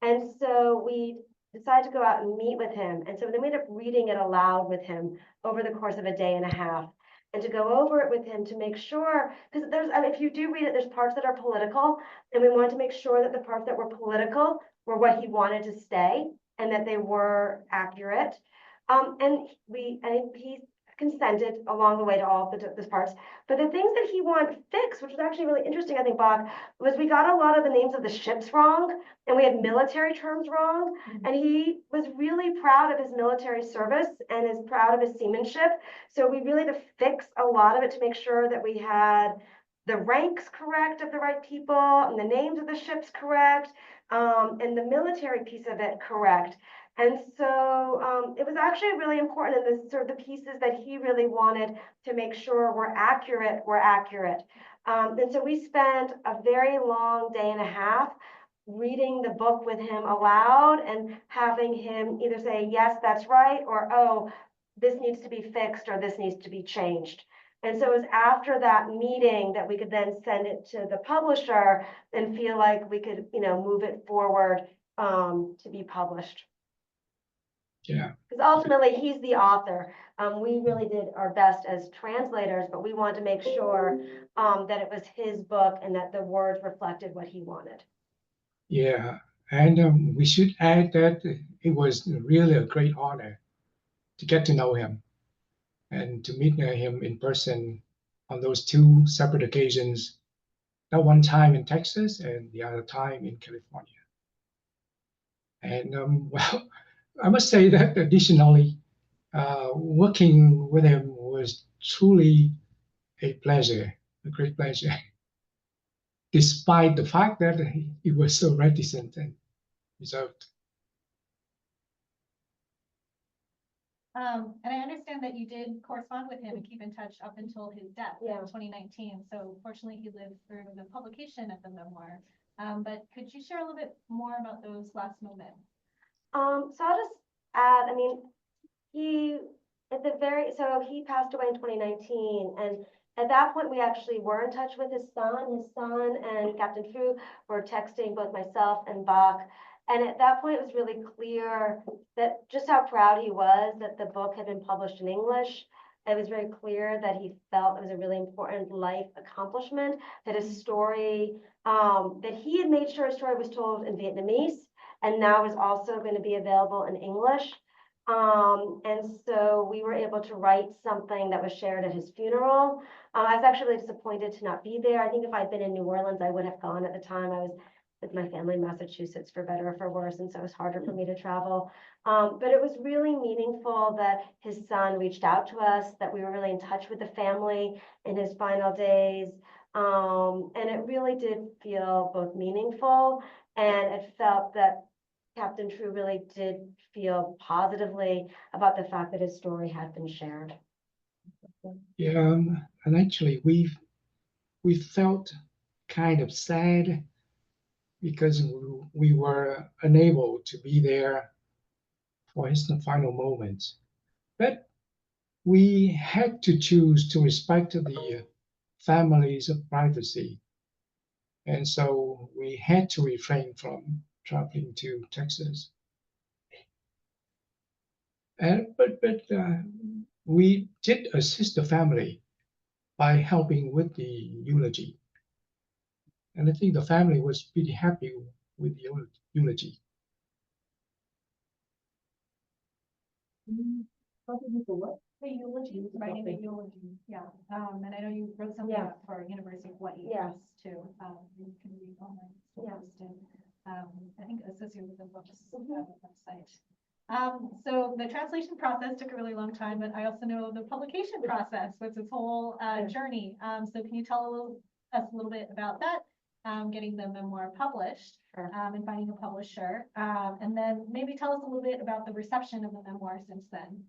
And so we decided to go out and meet with him. And so then we ended up reading it aloud with him over the course of a day and a half. And to go over it with him to make sure, because if you do read it, there's parts that are political, and we wanted to make sure that the parts that were political were what he wanted to say and that they were accurate. And he consented along the way to all of those parts. But the things that he wanted fixed, which was actually really interesting, I think, Bob, was we got a lot of the names of the ships wrong, and we had military terms wrong. Mm-hmm. And he was really proud of his military service and is proud of his seamanship. So we really had to fix a lot of it to make sure that we had the ranks correct of the right people and the names of the ships correct, and the military piece of it correct. And so it was actually really important in the sort of the pieces that he really wanted to make sure were accurate. And so we spent a very long day and a half reading the book with him aloud and having him either say, yes, that's right, or, oh, this needs to be fixed, or this needs to be changed. And so it was after that meeting that we could then send it to the publisher and feel like we could, move it forward to be published. Yeah. Because ultimately he's the author. We really did our best as translators, but we wanted to make sure that it was his book and that the words reflected what he wanted. Yeah, and we should add that it was really a great honor to get to know him and to meet him in person on those two separate occasions, that one time in Texas and the other time in California. And well, I must say that additionally, working with him was truly a pleasure, a great pleasure, despite the fact that he was so reticent and reserved. And I understand that you did correspond with him and keep in touch up until his death in 2019. So fortunately, he lived through the publication of the memoir. But could you share a little bit more about those last moments? So I'll just add, he so he passed away in 2019, and at that point we actually were in touch with his son. His son and Captain Fu were texting both myself and Bach. And at that point, it was really clear that just how proud he was that the book had been published in English. It was very clear that he felt it was a really important life accomplishment, that his story, that he had made sure his story was told in Vietnamese, and now is also going to be available in English. And so we were able to write something that was shared at his funeral. I was actually really disappointed to not be there. I think if I'd been in New Orleans, I would have gone at the time. I was with my family in Massachusetts, for better or for worse, and so it was harder for me to travel. But it was really meaningful that his son reached out to us, that we were really in touch with the family in his final days. And it really did feel both meaningful, and it felt that Captain True really did feel positively about the fact that his story had been shared. Yeah, and actually we felt kind of sad because we were unable to be there for his final moments. But we had to choose to respect the family's privacy. And so we had to refrain from traveling to Texas. But we did assist the family by helping with the eulogy. And I think the family was pretty happy with the eulogy. How did you do it? The eulogy, writing the eulogy, yeah. And I know you wrote something Yeah. up for University of Hawaii. Yes. Too. You can read online. Yeah. I think associated with the books website. So the translation process took a really long time, but I also know the publication process was this whole journey. So can you tell us a little bit about that? Getting the memoir published, Sure. And finding a publisher, and then maybe tell us a little bit about the reception of the memoir since then.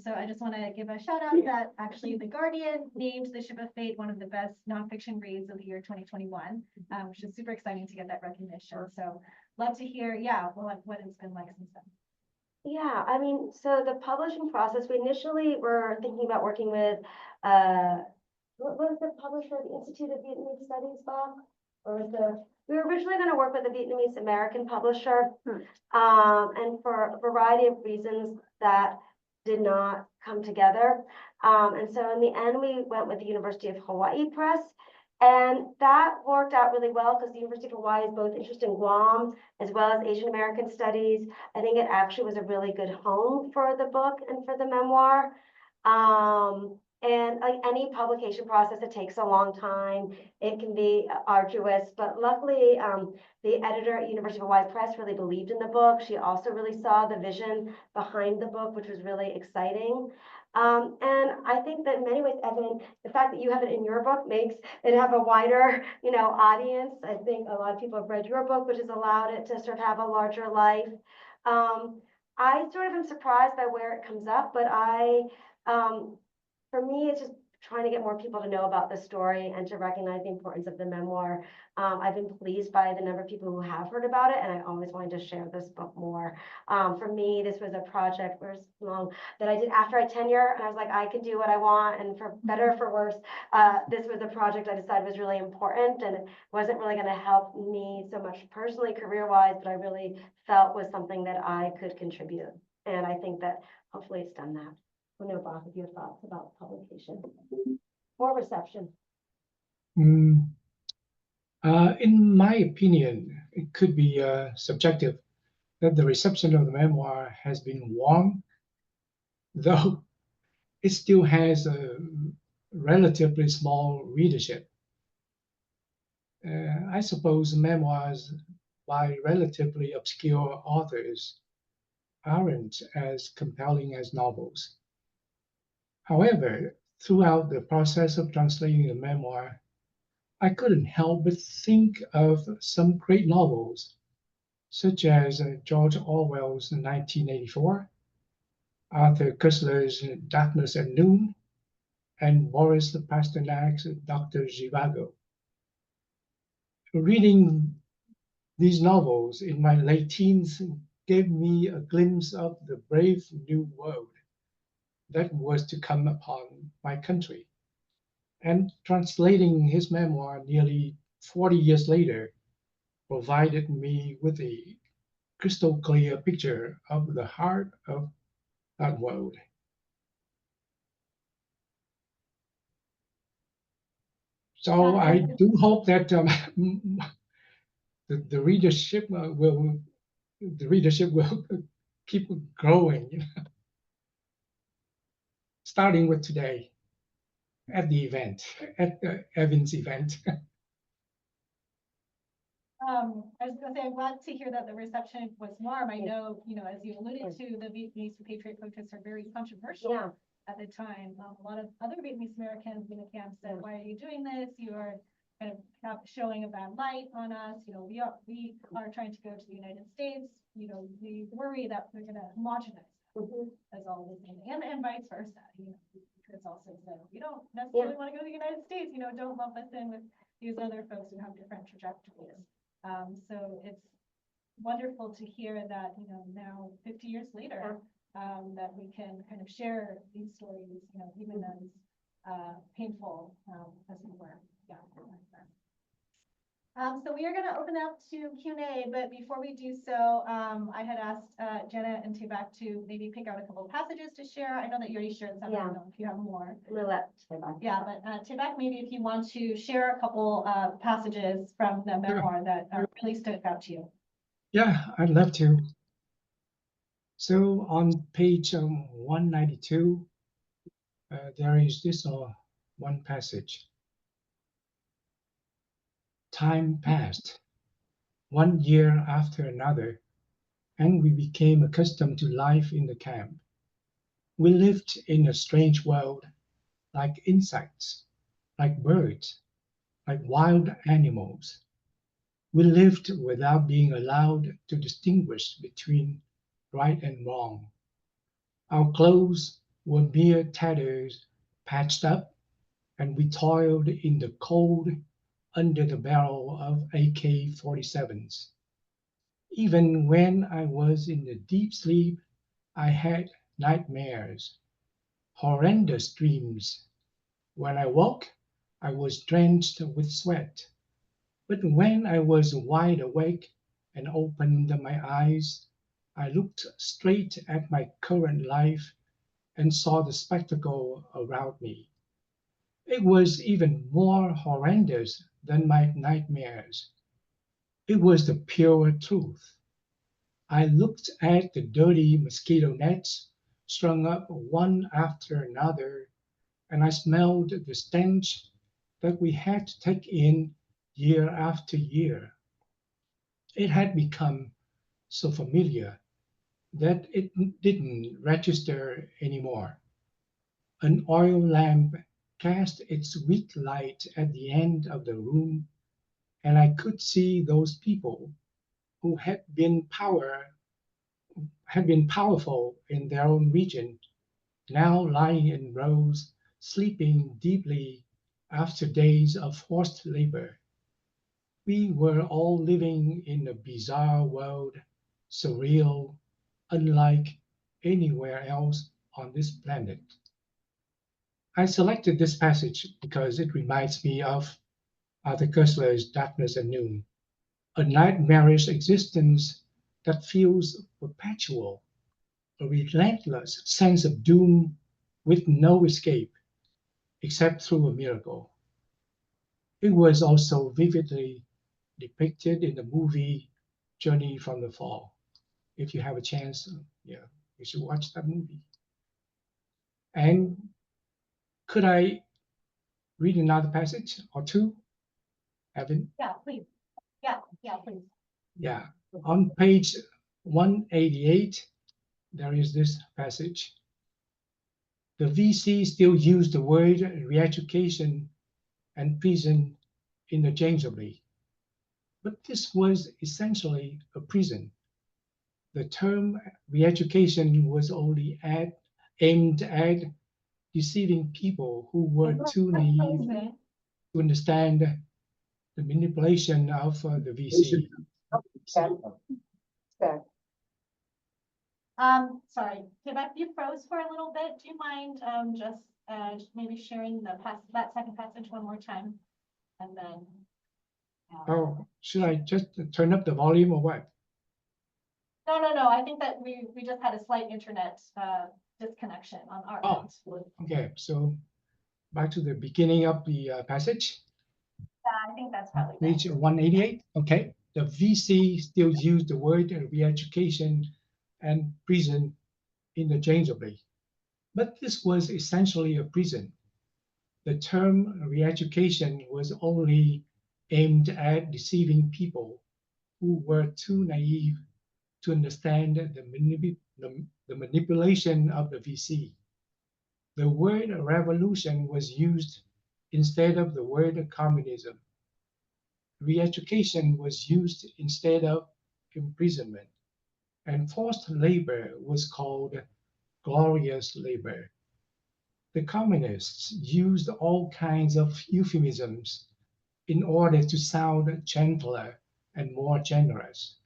So I just want to give a shout out that actually The Guardian named The Ship of Fate one of the best nonfiction reads of the year 2021, which is super exciting to get that recognition. So love to hear, what it's been like since then. Yeah, I mean, so the publishing process, we initially were thinking about working with, what was the publisher, the Institute of Vietnamese Studies, Bob? Or was we were originally going to work with a Vietnamese American publisher, and for a variety of reasons that did not come together. And so in the end, we went with the University of Hawaii Press. And that worked out really well because the University of Hawaii is both interested in Guam as well as Asian American studies. I think it actually was a really good home for the book and for the memoir. And like any publication process, it takes a long time. It can be arduous, but luckily the editor at University of Hawaii Press really believed in the book. She also really saw the vision behind the book, which was really exciting. And I think that in many ways, Evan, the fact that you have it in your book makes it have a wider, audience. I think a lot of people have read your book, which has allowed it to sort of have a larger life. I sort of am surprised by where it comes up, but for me, it's just trying to get more people to know about the story and to recognize the importance of the memoir. I've been pleased by the number of people who have heard about it, and I always wanted to share this book more. For me, this was a project that I did after I tenure, and I was like, I can do what I want, and for better or for worse, this was a project I decided was really important, and it wasn't really going to help me so much personally, career-wise, but I really felt was something that I could contribute, and I think that hopefully it's done that. I don't know, Bob, if you have thoughts about publication or reception. In my opinion, it could be subjective that the reception of the memoir has been warm, though it still has a relatively small readership. I suppose memoirs by relatively obscure authors aren't as compelling as novels. However, throughout the process of translating the memoir, I couldn't help but think of some great novels, such as George Orwell's 1984, Arthur Koestler's Darkness at Noon, and Boris Pasternak's Dr. Zhivago. Reading these novels in my late teens gave me a glimpse of the brave new world that was to come upon my country. And translating his memoir nearly 40 years later provided me with a crystal clear picture of the heart of that world. So I do hope that the readership will keep growing, you know, starting with today at the event, at the Evans event. I was gonna say, I'm glad to hear that the reception was warm. I know, you know, as you alluded to, the Vietnamese Patriot protests are very controversial. Yeah. At the time. A lot of other Vietnamese Americans in the camp said, why are you doing this? You are kind of showing a bad light on us. You know, we are trying to go to the United States. You know, we worry that we're gonna homogenize as all the same, and vice versa. You know, it's also said, we don't necessarily want to go to the United States, you know, don't lump us in with these other folks who have different trajectories. So it's wonderful to hear that, you know, now 50 years later, that we can kind of share these stories, you know, even as painful as we were. Yeah. So we are going to open up to Q&A, but before we do so, I had asked Jana and Tebak to maybe pick out a couple of passages to share. I know that you already shared some. I don't know if you have more. I'm gonna let Tebak. Yeah, but Tebak, maybe if you want to share a couple passages from the memoir that really stood out to you. Yeah, I'd love to. So on page 192, there is this one passage. Time passed, 1 year after another, and we became accustomed to life in the camp. We lived in a strange world, like insects, like birds, like wild animals. We lived without being allowed to distinguish between right and wrong. Our clothes were mere tatters patched up, and we toiled in the cold under the barrel of AK-47s. Even when I was in a deep sleep, I had nightmares, horrendous dreams. When I woke, I was drenched with sweat. But when I was wide awake and opened my eyes, I looked straight at my current life and saw the spectacle around me. It was even more horrendous than my nightmares. It was the pure truth. I looked at the dirty mosquito nets strung up one after another, and I smelled the stench that we had to take in year after year. It had become so familiar that it didn't register anymore. An oil lamp cast its weak light at the end of the room, and I could see those people who had been powerful in their own region, now lying in rows, sleeping deeply after days of forced labor. We were all living in a bizarre world, surreal, unlike anywhere else on this planet. I selected this passage because it reminds me of Arthur Koestler's Darkness at Noon, a nightmarish existence that feels perpetual, a relentless sense of doom with no escape except through a miracle. It was also vividly depicted in the movie Journey from the Fall. If you have a chance, yeah, you should watch that movie. And could I read another passage or two, Evan? Yeah, please. Yeah, please. Yeah, on page 188, there is this passage. The VC still use the word re-education and prison interchangeably, but this was essentially a prison. The term re-education was only aimed at deceiving people who were too naive to understand the manipulation of the VC. Sorry, Quebec, you froze for a little bit. Do you mind just maybe sharing that second passage one more time? And then. Oh, should I just turn up the volume or what? No. I think that we just had a slight internet disconnection on our end. Okay, so back to the beginning of the passage. I think that's probably Page better. 188. Okay, the VC still use the word re-education and prison interchangeably, but this was essentially a prison. The term re-education was only aimed at deceiving people who were too naive to understand the manipulation of the VC. The word revolution was used instead of the word communism. Re-education was used instead of imprisonment, and forced labor was called glorious labor. The communists used all kinds of euphemisms in order to sound gentler and more generous.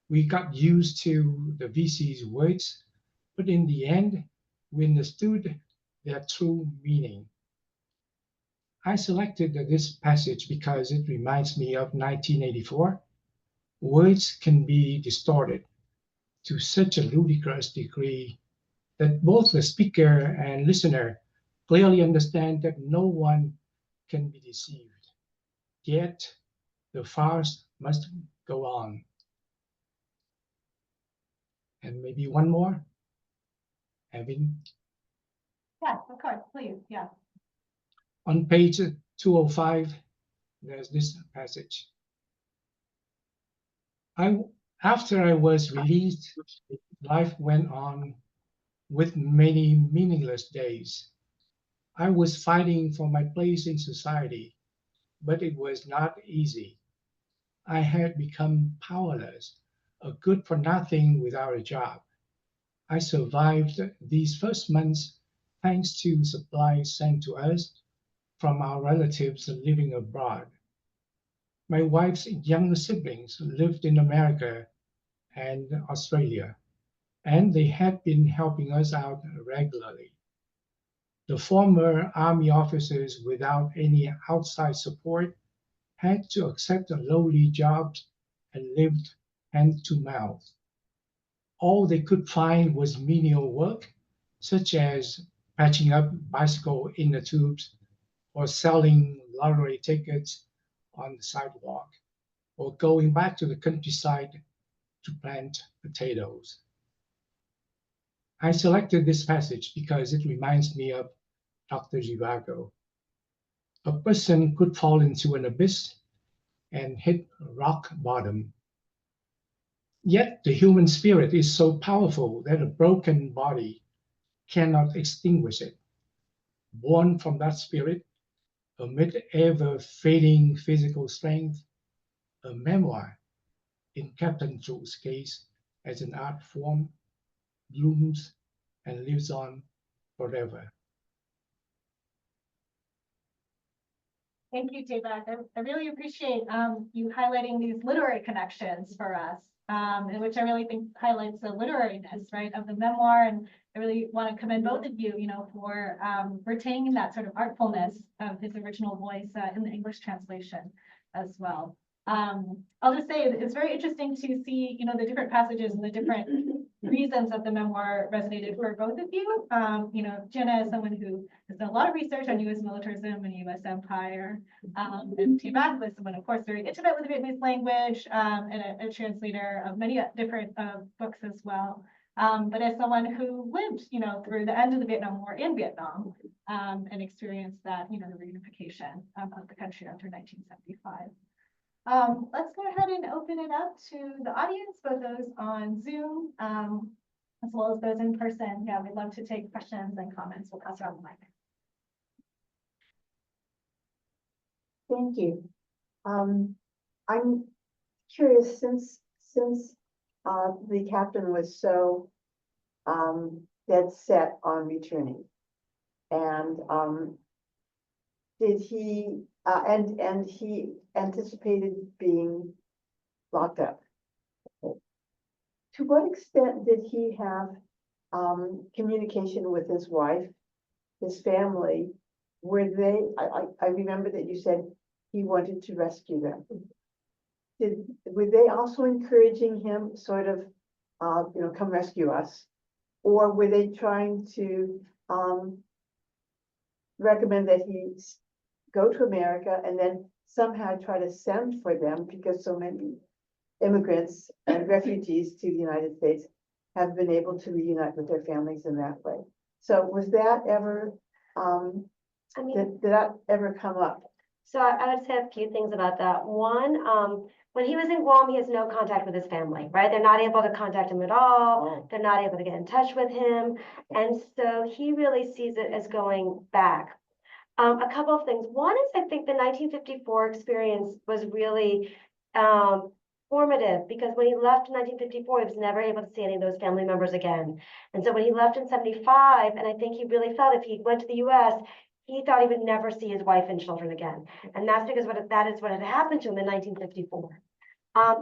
We got used to the VC's words, but in the end, we understood their true meaning. I selected this passage because it reminds me of 1984. Words can be distorted to such a ludicrous degree that both the speaker and listener clearly understand that no one can be deceived. Yet, the farce must go on. And maybe one more. Evan. Yeah, of course, please, yeah. On page 205, there's this passage. After I was released, life went on with many meaningless days. I was fighting for my place in society, but it was not easy. I had become powerless, a good for nothing without a job. I survived these first months thanks to supplies sent to us from our relatives living abroad. My wife's younger siblings lived in America and Australia, and they had been helping us out regularly. The former Army officers, without any outside support, had to accept lowly jobs and lived hand to mouth. All they could find was menial work, such as patching up bicycle inner tubes or selling lottery tickets on the sidewalk, or going back to the countryside to plant potatoes. I selected this passage because it reminds me of Dr. Zhivago. A person could fall into an abyss and hit rock bottom. Yet the human spirit is so powerful that a broken body cannot extinguish it. Born from that spirit, amid ever-fading physical strength, a memoir, in Captain Zhu's case, as an art form, blooms and lives on forever. Thank you, David. I really appreciate you highlighting these literary connections for us, and which I really think highlights the literariness, right, of the memoir. And I really want to commend both of you, for retaining that sort of artfulness of his original voice in the English translation as well. I'll just say it's very interesting to see, the different passages and the different reasons that the memoir resonated for both of you. Jana is someone who has done a lot of research on U.S. militarism and U.S. empire, and T-Mac was someone, of course, very intimate with the Vietnamese language, and a translator of many different books as well. But as someone who lived, through the end of the Vietnam War in Vietnam, and experienced that, the reunification of the country after 1975. Let's go ahead and open it up to the audience, both those on Zoom, as well as those in person. Yeah, we'd love to take questions and comments. We'll pass around the mic. Thank you. I'm curious, since the captain was so dead set on returning, and did he and he anticipated being locked up. to what extent did he have communication with his wife, his family? Were they, I remember that you said he wanted to rescue them. Were they also encouraging him sort of, come rescue us? Or were they trying to recommend that he go to America and then somehow try to send for them, because so many immigrants and refugees to the United States have been able to reunite with their families in that way? So was that ever, did that ever come up? So I would say a few things about that. One, when he was in Guam, he has no contact with his family, right? They're not able to contact him at all. Oh. They're not able to get in touch with him. And so he really sees it as going back. A couple of things. One is, I think the 1954 experience was really formative, because when he left in 1954, he was never able to see any of those family members again. And so when he left in 75, and I think he really felt if he went to the US, he thought he would never see his wife and children again. And that's because that is what had happened to him in 1954.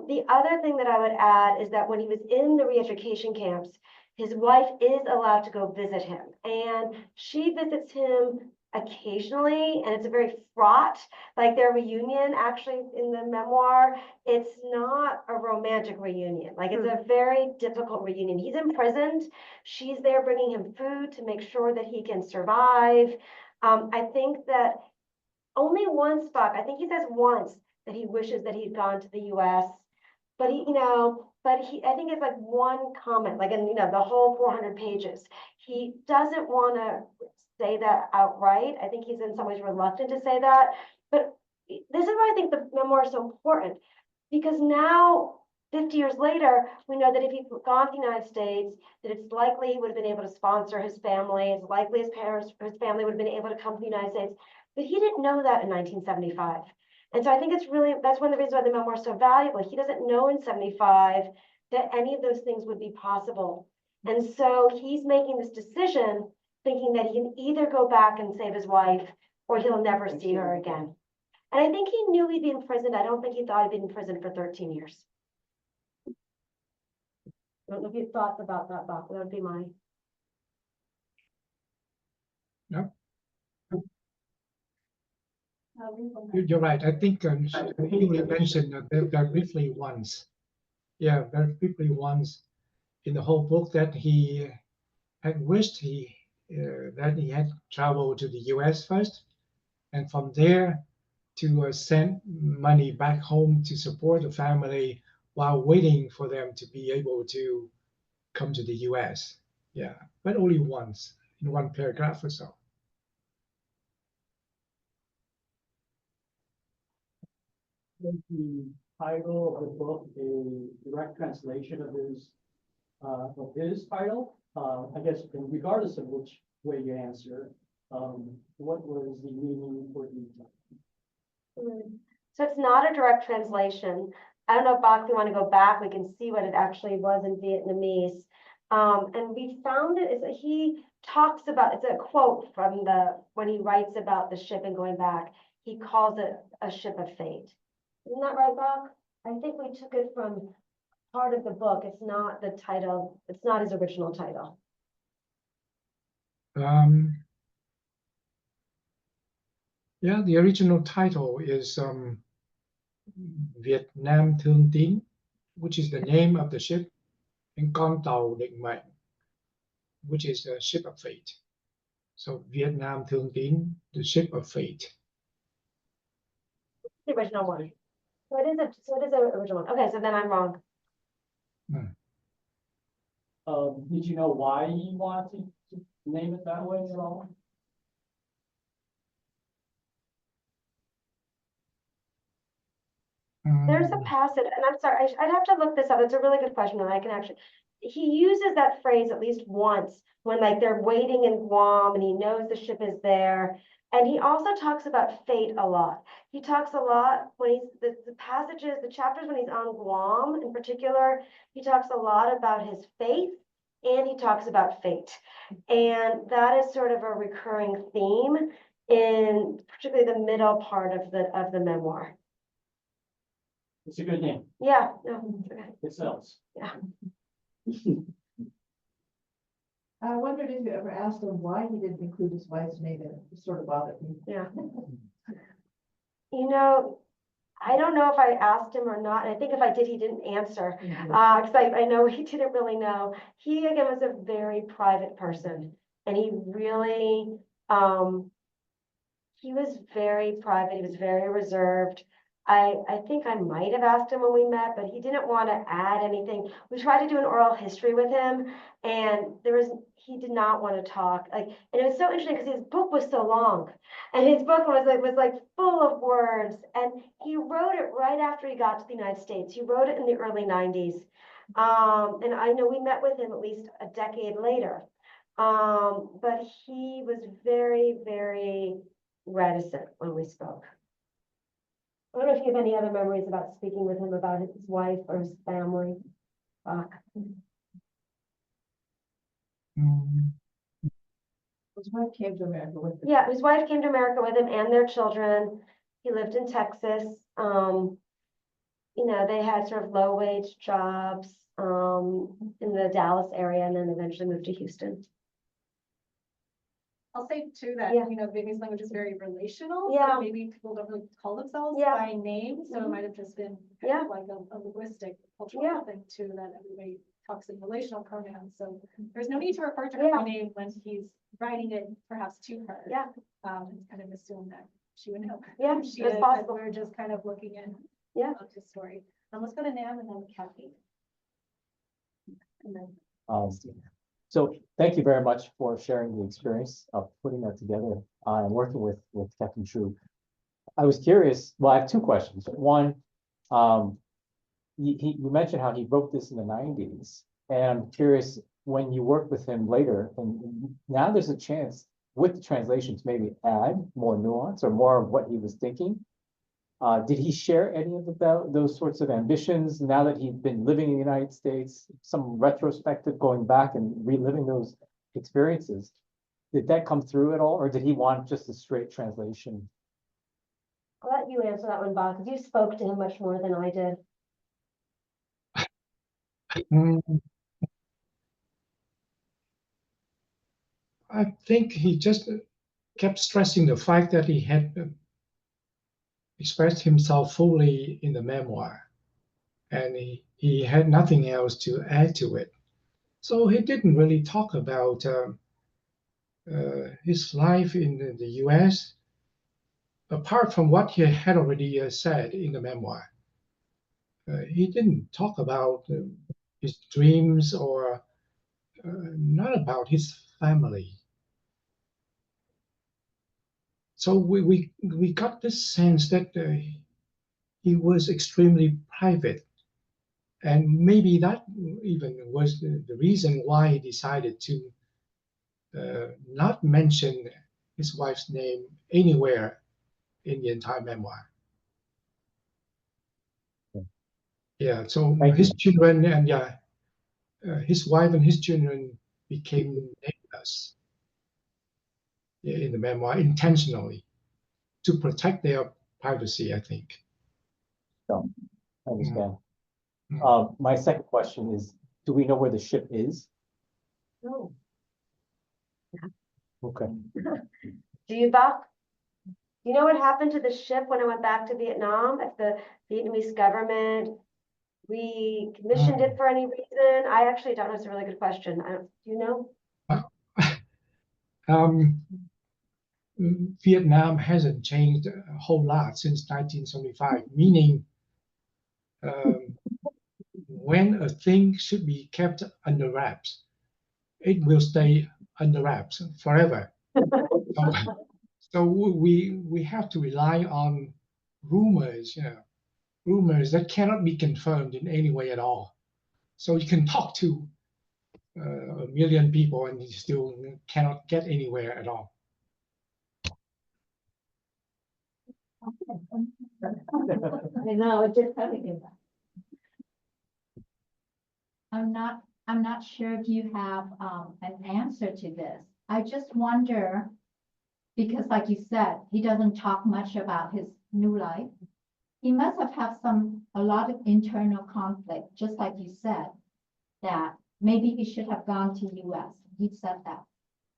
The other thing that I would add is that when he was in the re-education camps, his wife is allowed to go visit him, and she visits him occasionally, and it's a very fraught, like their reunion, actually in the memoir, it's not a romantic reunion. Like, it's a very difficult reunion. He's imprisoned. She's there bringing him food to make sure that he can survive. I think that only once, Buck, I think he says once that he wishes that he'd gone to the US, but I think it's like one comment, like in, the whole 400 pages. He doesn't want to say that outright. I think he's in some ways reluctant to say that, but this is why I think the memoir is so important, because now, 50 years later, we know that if he'd gone to the United States, that it's likely he would have been able to sponsor his family. It's likely his family would have been able to come to the United States. But he didn't know that in 1975. And so I think that's one of the reasons why the memoir is so valuable. He doesn't know in 75 that any of those things would be possible. And so he's making this decision thinking that he can either go back and save his wife, or he'll never see her again. And I think he knew he'd be imprisoned. I don't think he thought he'd been in prison for 13 years. I don't know if you have thoughts about that, Bob. That would be mine. No. You're right. I think you mentioned very briefly once. Yeah, very briefly once in the whole book that he had wished that he had traveled to the US first, and from there to send money back home to support the family while waiting for them to be able to come to the US. Yeah, but only once in one paragraph or so. The title of the book a direct translation of his title? I guess regardless of which way you answer, what was the meaning for the title? So it's not a direct translation. I don't know if Bach, if you want to go back, we can see what it actually was in Vietnamese. And we found he talks about, it's a quote from when he writes about the ship and going back, he calls it a ship of fate. Isn't that right, Bach? I think we took it from part of the book. It's not the title. It's not his original title. Yeah, the original title is Vietnam Thương Tín, which is the name of the ship, and Con Tàu Định Mệnh, which is the ship of fate. So Vietnam Thương Tín, the ship of fate. The original one. So it is the original one. Okay, so then I'm wrong. Did you know why you wanted to name it that way at all? There's a passage, and I'm sorry, I'd have to look this up. It's a really good question, and I can actually, he uses that phrase at least once when like they're waiting in Guam and he knows the ship is there. And he also talks about fate a lot. He talks a lot when he's the passages, the chapters when he's on Guam in particular, he talks a lot about his faith and he talks about fate. And that is sort of a recurring theme in particularly the middle part of the memoir. It's a good name. Yeah, no, it's okay. It sells. Yeah. I wondered if you ever asked him why he didn't include his wife's name in it. It sort of bothered me. Yeah. You know, I don't know if I asked him or not, and I think if I did, he didn't answer. Because I know he didn't really know. He, again, was a very private person, and he really, he was very private, he was very reserved. I think I might have asked him when we met, but he didn't want to add anything. We tried to do an oral history with him, and he did not want to talk. And it was so interesting because his book was so long, and his book was like full of words, and he wrote it right after he got to the United States. He wrote it in the early 90s. And I know we met with him at least a decade later. But he was very, very reticent when we spoke. I don't know if you have any other memories about speaking with him about his wife or his family. His wife came to America with him. Yeah, his wife came to America with him and their children. He lived in Texas. You know, they had sort of low-wage jobs in the Dallas area, and then eventually moved to Houston. I'll say too that, Yeah. you know, Vietnamese language is very relational. so Yeah. Maybe people don't really call themselves Yeah. by name, so it Mhm. might have just been Yeah. like a linguistic cultural Yeah. thing too, that everybody talks in relational pronouns. So there's no need to refer to her Yeah. by name when he's writing it perhaps to her. Yeah. And kind of assume that she would know. Yeah, who she it's is, possible. and we're just kind of looking in. Yeah. His story. Let's go to Nam and then Kathy. And then So thank you very much for sharing the experience of putting that together and working with Captain True. I was curious, well, I have two questions. One, you mentioned how he wrote this in the 90s, and I'm curious, when you worked with him later, and now there's a chance with the translations maybe add more nuance or more of what he was thinking. Did he share any of those sorts of ambitions now that he'd been living in the United States, some retrospective going back and reliving those experiences? Did that come through at all, or did he want just a straight translation? I'll let you answer that one, Bob, because you spoke to him much more than I did. I think he just kept stressing the fact that he had expressed himself fully in the memoir, and he had nothing else to add to it. So he didn't really talk about his life in the US, apart from what he had already said in the memoir. He didn't talk about his dreams or not about his family. So we got this sense that he was extremely private, and maybe that even was the reason why he decided to not mention his wife's name anywhere in the entire memoir. Yeah, so Thank his you. children and his wife and his children became nameless in the memoir intentionally to protect their privacy, I think. So, I understand. Mm. My second question is, do we know where the ship is? No. Okay. Do you, Bob? Do you know what happened to the ship when it went back to Vietnam? If the Vietnamese government recommissioned it for any reason? I actually don't know. It's a really good question. Do you know? Vietnam hasn't changed a whole lot since 1975, meaning when a thing should be kept under wraps, it will stay under wraps forever. So we have to rely on rumors, rumors that cannot be confirmed in any way at all. So you can talk to a million people and you still cannot get anywhere at all. I know, it just having it. I'm not sure if you have an answer to this. I just wonder, because like you said, he doesn't talk much about his new life. He must have had a lot of internal conflict, just like you said, that maybe he should have gone to US. He said that.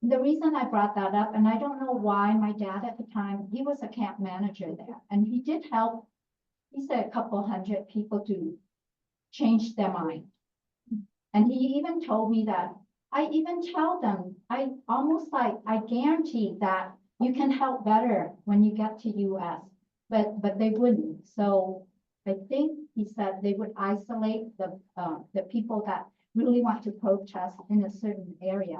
The reason I brought that up, and I don't know why, my dad at the time, he was a camp manager there, and he did help, he said a couple hundred people to change their mind. And he even told me that, I even tell them, I almost like, I guarantee that you can help better when you get to US, but they wouldn't. So I think he said they would isolate the people that really want to protest in a certain area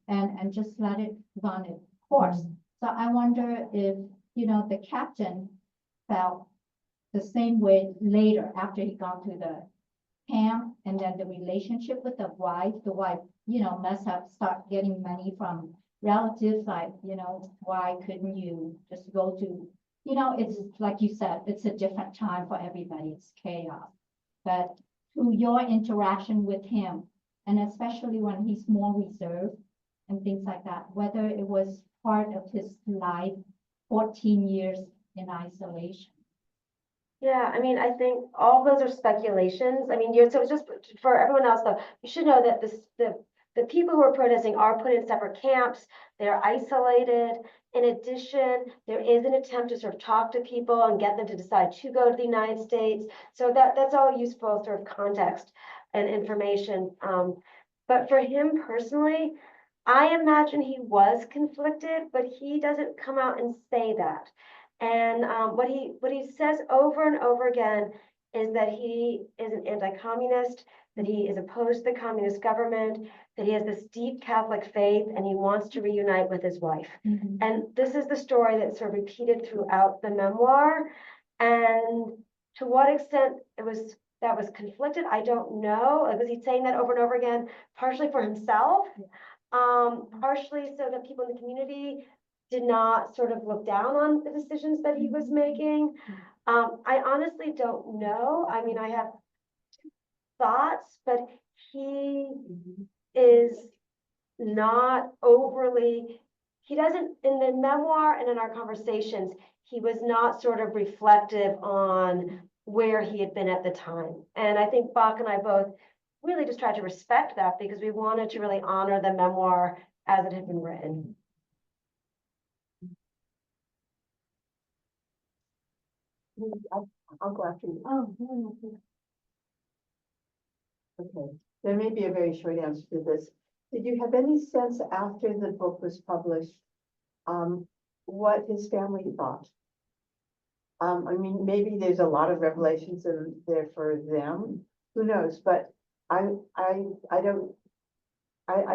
and just let it run its course. So I wonder if, the captain felt the same way later after he gone through the camp, and then the relationship with the wife, must have started getting money from relatives, like, why couldn't you just go to, it's like you said, it's a different time for everybody, it's chaos. But through your interaction with him, and especially when he's more reserved and things like that, whether it was part of his life, 14 years in isolation. Yeah, I mean, I think all those are speculations. I mean, so just for everyone else though, you should know that the people who are protesting are put in separate camps. They're isolated. In addition, there is an attempt to sort of talk to people and get them to decide to go to the United States. So that's all useful sort of context and information. But for him personally, I imagine he was conflicted, but he doesn't come out and say that. And what he says over and over again is that he is an anti-communist, that he is opposed to the communist government, that he has this deep Catholic faith, and he wants to reunite with his wife. Mm-hmm. And this is the story that's sort of repeated throughout the memoir. And to what extent that was conflicted, I don't know. Like, was he saying that over and over again, partially for himself, partially so that people in the community did not sort of look down on the decisions that he was making? I honestly don't know. I mean, I have thoughts, but he is not overly, he doesn't, in the memoir and in our conversations, he was not sort of reflective on where he had been at the time. And I think Bach and I both really just tried to respect that because we wanted to really honor the memoir as it had been written. I'll go after you. Oh, no. Okay, there may be a very short answer to this. Did you have any sense after the book was published, what his family thought? I mean, maybe there's a lot of revelations in there for them, who knows, but I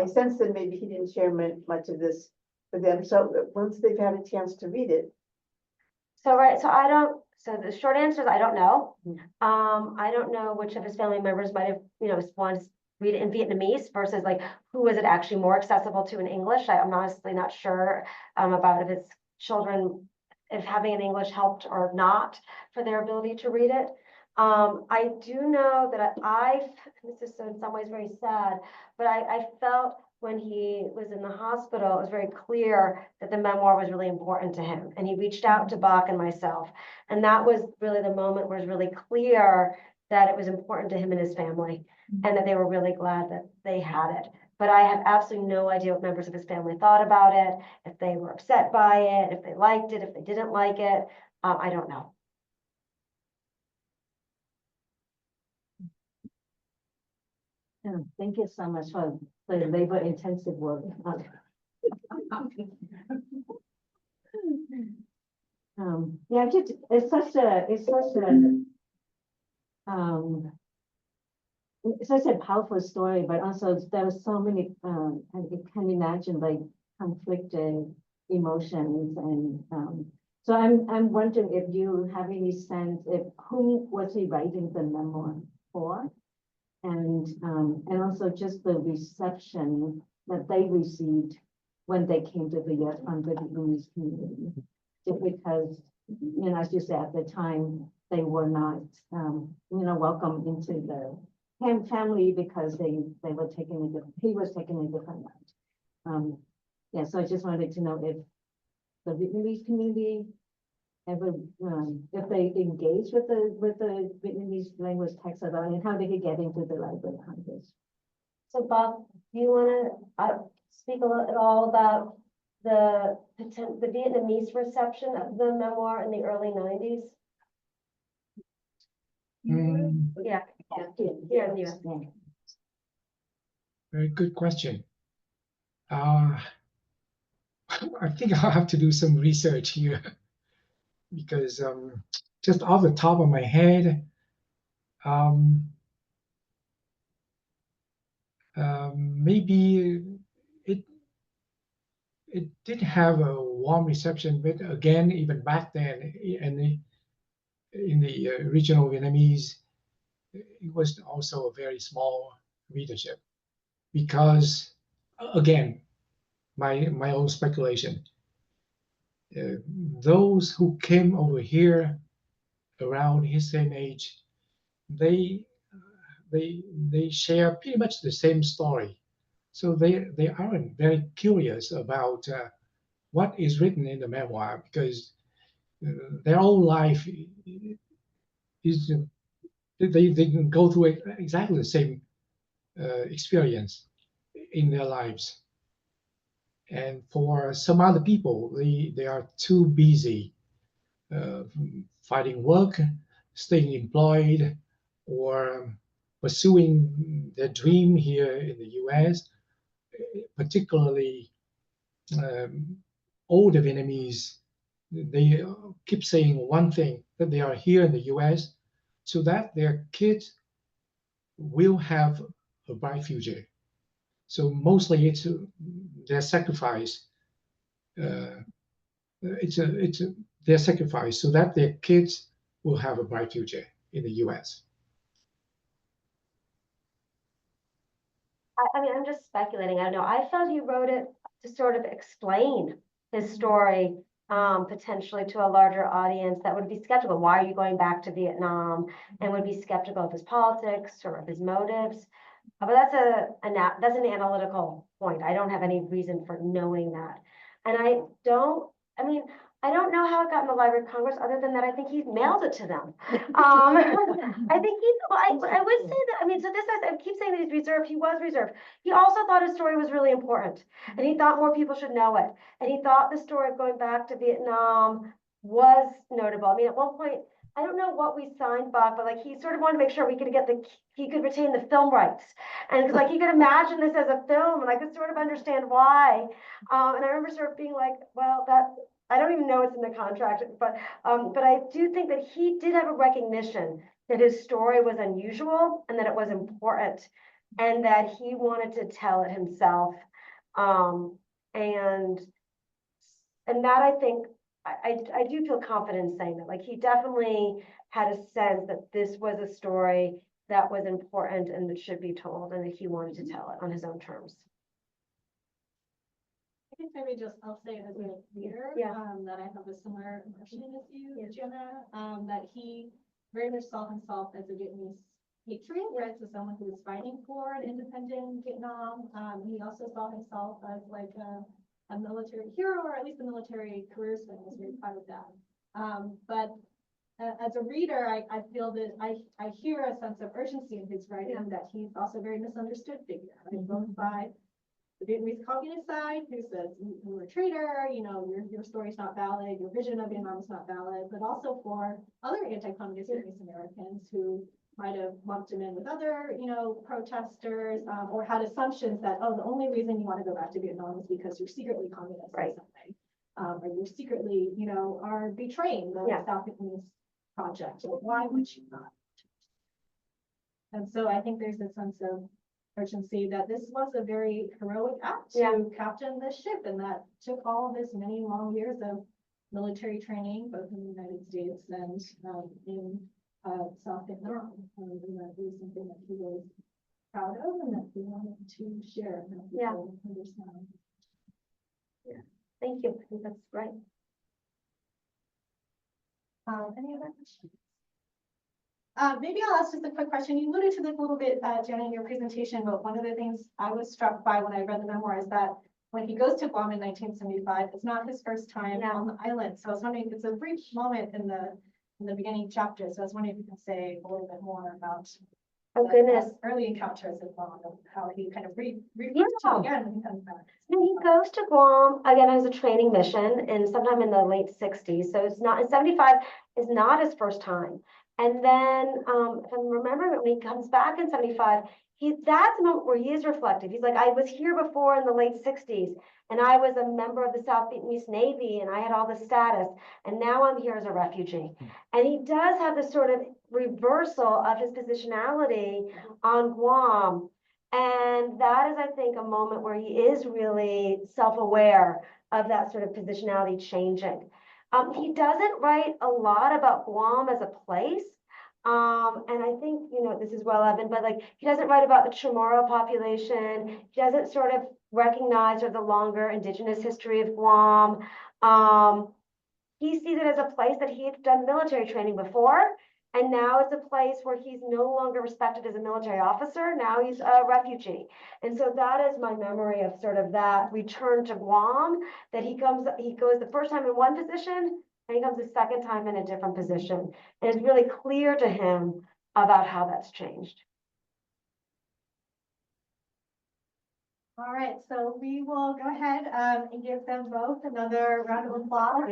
sense that maybe he didn't share much of this with them. So once they've had a chance to read it. So the short answer is I don't know. I don't know which of his family members might have, wanted to read it in Vietnamese versus like, who was it actually more accessible to in English? I'm honestly not sure about if his children, if having an English helped or not for their ability to read it. I do know that this is in some ways very sad, but I felt when he was in the hospital, it was very clear that the memoir was really important to him. And he reached out to Bach and myself. And that was really the moment where it was really clear that it was important to him and his family, and that they were really glad that they had it. But I have absolutely no idea what members of his family thought about it, if they were upset by it, if they liked it, if they didn't like it. I don't know. Thank you so much for the labor-intensive work. Yeah, it's such a powerful story, but also there were so many. I can imagine like conflicted emotions, and so I'm wondering if you have any sense if who was he writing the memoir for? And also just the reception that they received when they came to the U.S. from the Vietnamese community. Just because, as you said, at the time, they were not, welcome into the family because they were he was taking a different route. Yeah, so I just wanted to know if the Vietnamese community ever, if they engaged with the Vietnamese language text at all, and how did he get into the Library of Congress? So Bob, do you want to speak at all about the Vietnamese reception of the memoir in the early 90s? Yeah, here in the US. Very good question. I think I'll have to do some research here because just off the top of my head, maybe it did have a warm reception, but again, even back then, in the regional Vietnamese, it was also a very small readership because, again, my own speculation. Those who came over here around his same age, they share pretty much the same story. So they aren't very curious about what is written in the memoir because their own life is they can go through exactly the same experience in their lives. And for some other people, they are too busy finding work, staying employed, or pursuing their dream here in the US, particularly older Vietnamese. They keep saying one thing, that they are here in the US so that their kids will have a bright future. So mostly it's their sacrifice. It's their sacrifice so that their kids will have a bright future in the US. I mean, I'm just speculating. I don't know. I felt he wrote it to sort of explain his story, potentially to a larger audience that would be skeptical. Why are you going back to Vietnam? And would be skeptical of his politics or of his motives. But that's an analytical point. I don't have any reason for knowing that. And I don't know how it got in the Library of Congress, other than that I think he mailed it to them. I think I would say that, I mean, so this is, I keep saying that he's reserved, he was reserved. He also thought his story was really important, and he thought more people should know it. And he thought the story of going back to Vietnam was notable. I mean, at one point, I don't know what we signed, Bob, but like he sort of wanted to make sure he could retain the film rights. And because like he could imagine this as a film, and I could sort of understand why. And I remember sort of being like, well, I don't even know it's in the contract, but I do think that he did have a recognition that his story was unusual and that it was important and that he wanted to tell it himself. And that I think, I do feel confident in saying that, like he definitely had a sense that this was a story that was important and that should be told and that he wanted to tell it on his own terms. I think maybe just I'll say as a reader, that I have a similar impression as you, Jana, that he very much saw himself as a Vietnamese patriot, right? So someone who was fighting for an independent Vietnam. He also saw himself as like a military hero, or at least a military career spin. Was very proud of that. But as a reader, I feel that I hear a sense of urgency in his writing, that he's also a very misunderstood figure, right? Both by the Vietnamese communist side, who says you're a traitor, you know, your story's not valid, your vision of Vietnam is not valid, but also for other anti-communist Vietnamese Americans who might have lumped him in with other, you know, protesters, or had assumptions that, oh, the only reason you want to go back to Vietnam is because you're secretly communist in some way, or you secretly, you know, are betraying the South Vietnamese project. So why would you not? And so I think there's a sense of urgency that this was a very heroic act to captain this ship, and that took all of his many long years of military training, both in the United States and in South Vietnam. And that was something that he was proud of and that he wanted to share and people understand. Thank you. I think that's right. Any other questions? Maybe I'll ask just a quick question. You alluded to this a little bit, Jana, in your presentation, but one of the things I was struck by when I read the memoir is that when he goes to Guam in 1975, it's not his first time on the island. So I was wondering, it's a brief moment in the beginning chapter. So I was wondering if you can say a little bit more about Oh, goodness. Early encounters with Guam, and how he kind of refers Yeah. to it again when he comes back. And he goes to Guam again as a training mission and sometime in the late 60s. So it's not, in 75 is not his first time. And then, if I'm remembering, when he comes back in 75, that's the moment where he is reflective. He's like, I was here before in the late 60s, and I was a member of the South Vietnamese Navy, and I had all this status, and now I'm here as a refugee. And he does have this sort of reversal of his positionality on Guam. And that is, I think, a moment where he is really self-aware of that sort of positionality changing. He doesn't write a lot about Guam as a place. And I think, this is well, Evan, but like, he doesn't write about the CHamoru population. He doesn't sort of recognize sort of the longer indigenous history of Guam. He sees it as a place that he had done military training before. And now it's a place where he's no longer respected as a military officer. Now he's a refugee. And so that is my memory of sort of that return to Guam, that he goes the first time in one position, and he comes the second time in a different position. And it's really clear to him about how that's changed. All right, so we will go ahead and give them both another round of applause.